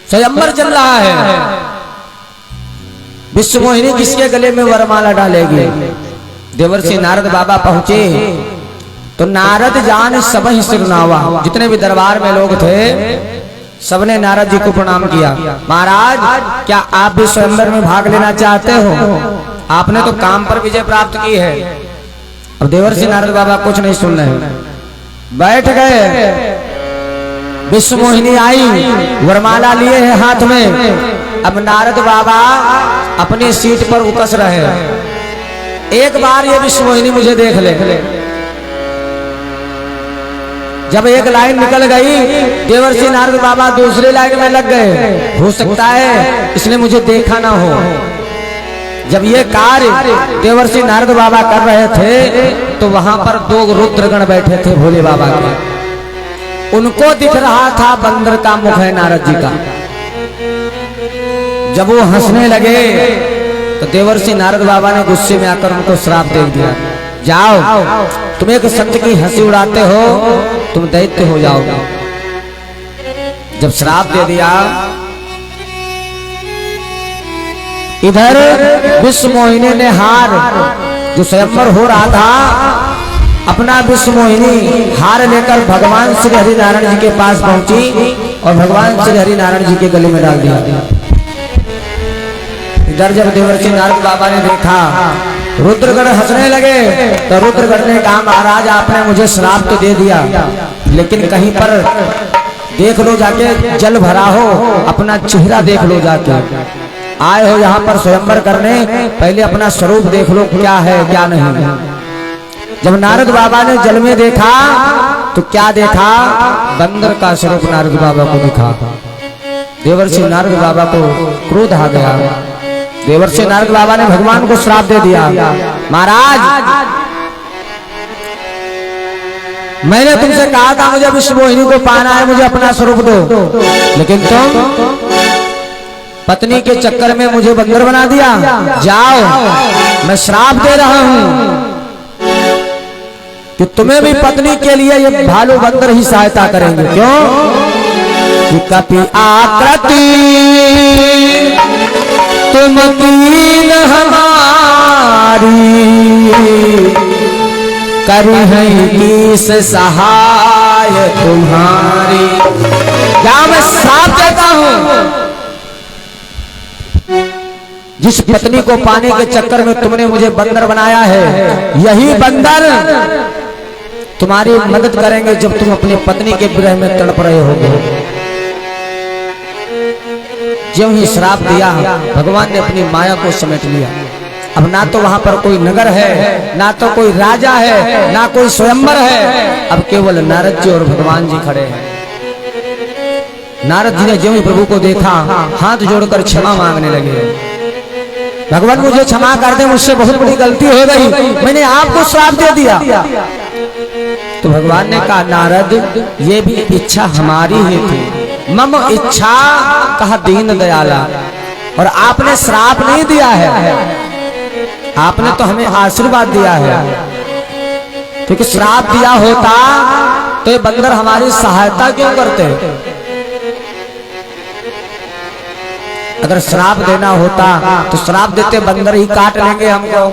स्वयंवर चल रहा है। विश्व मोहिनी किसके गले में वरमाला डालेगी? देवर्षि नारद बाबा पहुंचे तो नारद जान सब ही सिरनावा, जितने भी दरबार में लोग थे सबने नारद जी को प्रणाम किया। महाराज क्या आप भी स्वयंवर में भाग लेना चाहते हो? आपने तो काम पर विजय प्राप्त की है। अब देवर्षि नारद बाबा कुछ नहीं सुन रहे, बैठ गए। विश्व मोहिनी आई, वरमाला लिए है हाथ में। अब नारद बाबा अपनी सीट पर उकस रहे, एक बार ये विश्व मोहिनी मुझे देख ले। जब एक लाइन निकल गई, देवर्षि नारद बाबा दूसरी लाइन में लग गए। हो सकता है इसने मुझे देखा ना हो। जब ये कार्य देवर्षि नारद बाबा कर रहे थे तो वहां पर 2 रुद्रगण बैठे थे भोले बाबा के। उनको दिख रहा था बंदर का मुख है नारद जी का। जब वो हंसने लगे तो देवर्षि नारद बाबा ने गुस्से में आकर उनको श्राप दे दिया, जाओ तुम एक संत की हंसी उड़ाते हो, तुम दैत्य हो जाओगे। जब श्राप दे दिया, इधर विश्व मोहिनी ने हार, जो स्वयंवर हो रहा था, अपना विश्व मोहिनी हार लेकर भगवान श्री हरि नारायण जी के पास पहुंची और भगवान श्री हरि नारायण जी के गले में डाल दिया। इधर जब देवर्षि नारद बाबा ने देखा, रुद्रगढ़ हंसने लगे, तो रुद्रगढ़ ने कहा महाराज आपने मुझे श्राप तो दे दिया, लेकिन कहीं पर देख लो जाके जल भरा हो, अपना चेहरा देख लो जाके, आए हो यहाँ पर स्वयंवर करने, पहले अपना स्वरूप देख लो क्या है क्या नहीं। जब नारद बाबा ने जल में देखा तो क्या देखा, बंदर का स्वरूप नारद बाबा को दिखा। देवर्षि नारद बाबा को क्रोध आ गया। देवर्षि नारद बाबा ने भगवान को श्राप दे दिया, महाराज मैंने तुमसे कहा था मुझे विष्णु मोहिनी को पाना है, मुझे अपना स्वरूप दो, लेकिन तुम पत्नी के चक्कर में मुझे बंदर बना दिया। जाओ, मैं श्राप दे रहा हूं कि तुम्हें भी पत्नी के लिए ये भालू बंदर ही सहायता करेंगे। क्यों कि कपि आकृति तुम कीन हमारी, करी है किस सहाय तुम्हारी। क्या मैं श्राप देता हूं, जिस पत्नी को पाने के चक्कर में तुमने मुझे बंदर बनाया है, यही बंदर तुम्हारी मदद करेंगे जब तुम अपनी पत्नी के विरह में तड़प रहे होगे। ज्यों ही श्राप दिया, भगवान ने अपनी माया को समेट लिया। अब ना तो वहां पर कोई नगर है, ना तो कोई राजा है, ना कोई स्वयंवर है, अब केवल नारद जी और भगवान जी खड़े हैं। नारद जी ने ज्यों ही प्रभु को देखा, हाथ जोड़कर क्षमा मांगने लगे, भगवान मुझे क्षमा कर दे, मुझसे बहुत बड़ी गलती हो गई, मैंने आपको श्राप दे दिया। तो भगवान ने कहा नारद ये भी इच्छा हमारी ही थी, मम इच्छा कहा दीन दयाला, और आपने श्राप नहीं दिया है, आपने तो हमें आशीर्वाद दिया है। क्योंकि श्राप दिया होता तो ये बंदर हमारी सहायता क्यों करते। अगर श्राप देना होता तो श्राप देते बंदर ही काट लेंगे हमको,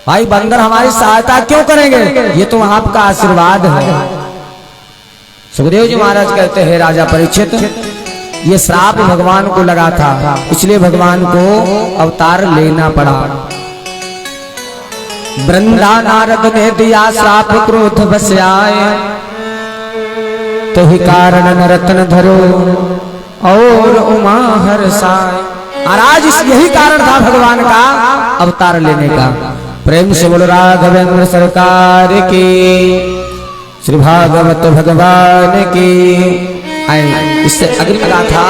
भाई बंदर हमारी सहायता क्यों करेंगे, ये तो आपका आशीर्वाद है। सुखदेव जी महाराज कहते हैं राजा परीक्षित, ये श्राप भगवान को लगा था, इसलिए भगवान को अवतार लेना पड़ा। वृंदा नारद ने दिया श्राप क्रोध बस आए, तो ही कारण नरतन धरो और उमा हर्षाए। महाराज यही कारण था भगवान का अवतार लेने का। प्रेम से बोलो राघवेंद्र सरकार की, श्री भागवत भगवान की। इससे अग्नि गाथा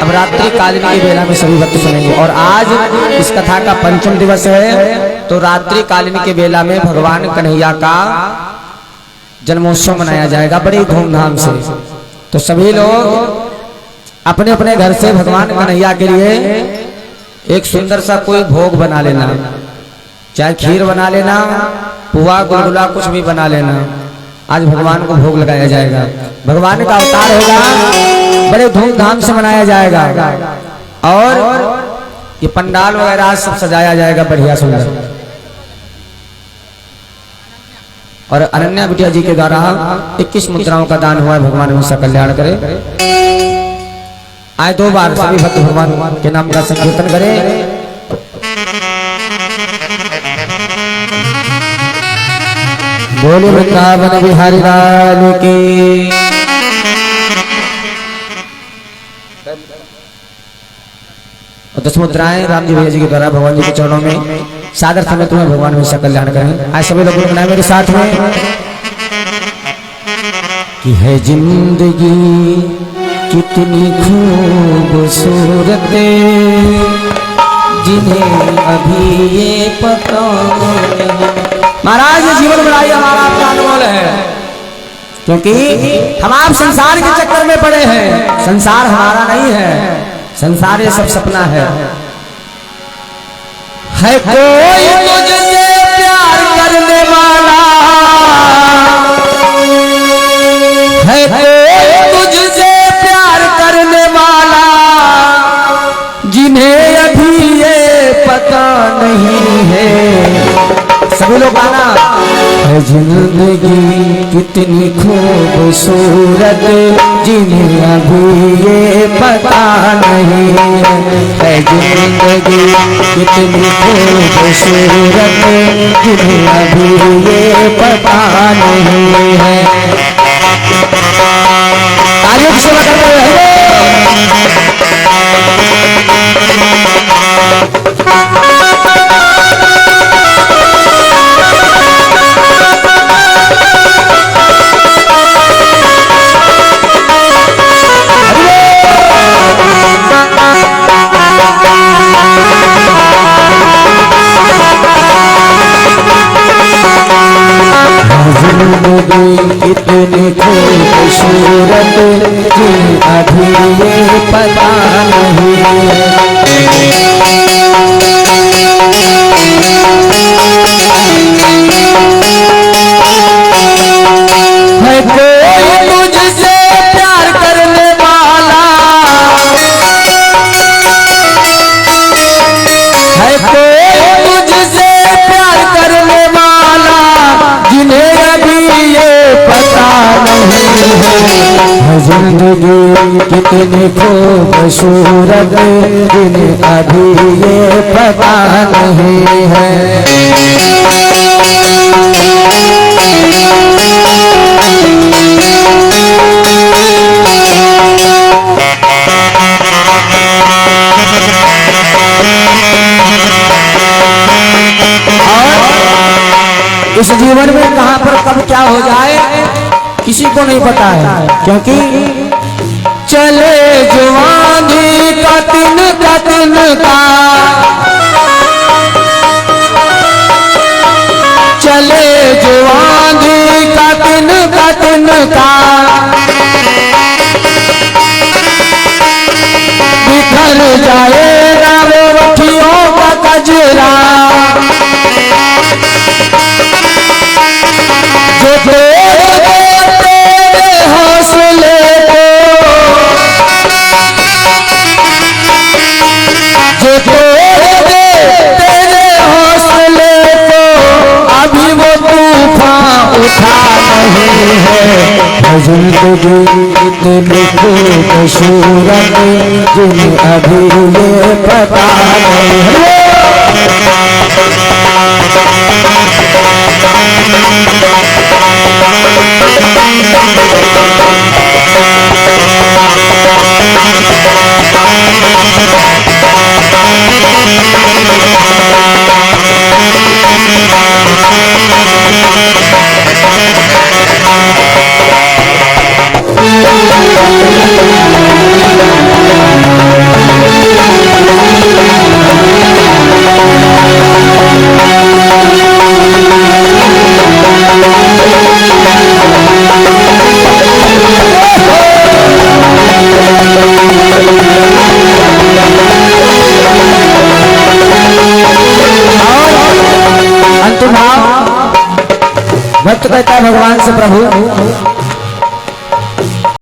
अब रात्रि कालीन की बेला में सभी भक्त सुनेंगे। और आज इस कथा का पंचम दिवस है, तो रात्रि कालीन के बेला में भगवान कन्हैया का जन्मोत्सव मनाया जाएगा बड़ी धूमधाम से। तो सभी लोग अपने अपने घर से भगवान कन्हैया के लिए एक सुंदर सा कोई भोग बना लेना, चाहे खीर बना लेना, पुआ गुलगुला कुछ भी बना लेना। आज भगवान को भोग लगाया जाएगा, भगवान का अवतार होगा, बड़े धूमधाम से मनाया जाएगा। और ये पंडाल वगैरह सब सजाया जाएगा बढ़िया सुंदर। और अनन्या बिटिया जी के द्वारा 21 मुद्राओं का दान हुआ है, भगवान उनका कल्याण करे। आए 2 बार सभी भक्त भगवान के नाम का संकीर्तन करें। बोले वृंदावन बिहारी लाल की। और 10 मुद्राएं राम जी भैया जी के द्वारा भगवान जी के चरणों में सादर समेत में भगवान हमेशा कल्याण करें। आज सभी लोग गुनगुनाएं मेरे साथ में कि है जिंदगी कितनी खूबसूरत जिन्हें अभी ये पता नहीं। महाराज ये जीवन बड़ा ही हमारा आपका अनमोल है, क्योंकि हम आप संसार के चक्कर में पड़े हैं। संसार हमारा नहीं है, संसार ये सब सपना है। कोई तुझसे प्यार करने वाला है, कोई तुझसे प्यार करने वाला जिन्हें अभी ये पता नहीं है। सभी लोग गाना है जिंदगी कितनी खूबसूरत जिन्हें अभी ये पता नहीं है जिंदगी कितनी खूबसूरत जिन्हें अभी ये पता नहीं है। तालियों की सेवा करते हुए कितनी खूबसूरत जी अभी ये पता नहीं है कोई मुझसे प्यार करने वाला है कोई मुझसे प्यार करने वाला जिन्हें अभी ये पता नहीं है जिंदगी कितनी खूबसूरत जिन्हें अभी ये पता नहीं है। इस जीवन में कहां पर कब क्या हो जाए किसी को नहीं पता है, क्योंकि चले जुआनी का तिनका चले जुआनी का तिनका बिखर जाएगा वो अखियों का कजरा जो तेरे हौसले को जो तेरे हौसले को अभी वो तूफान उठा नहीं है जिंदगी इतनी खूबसूरत जिन्हें अभी ये पता नहीं है। भक्त कहता है भगवान से प्रभु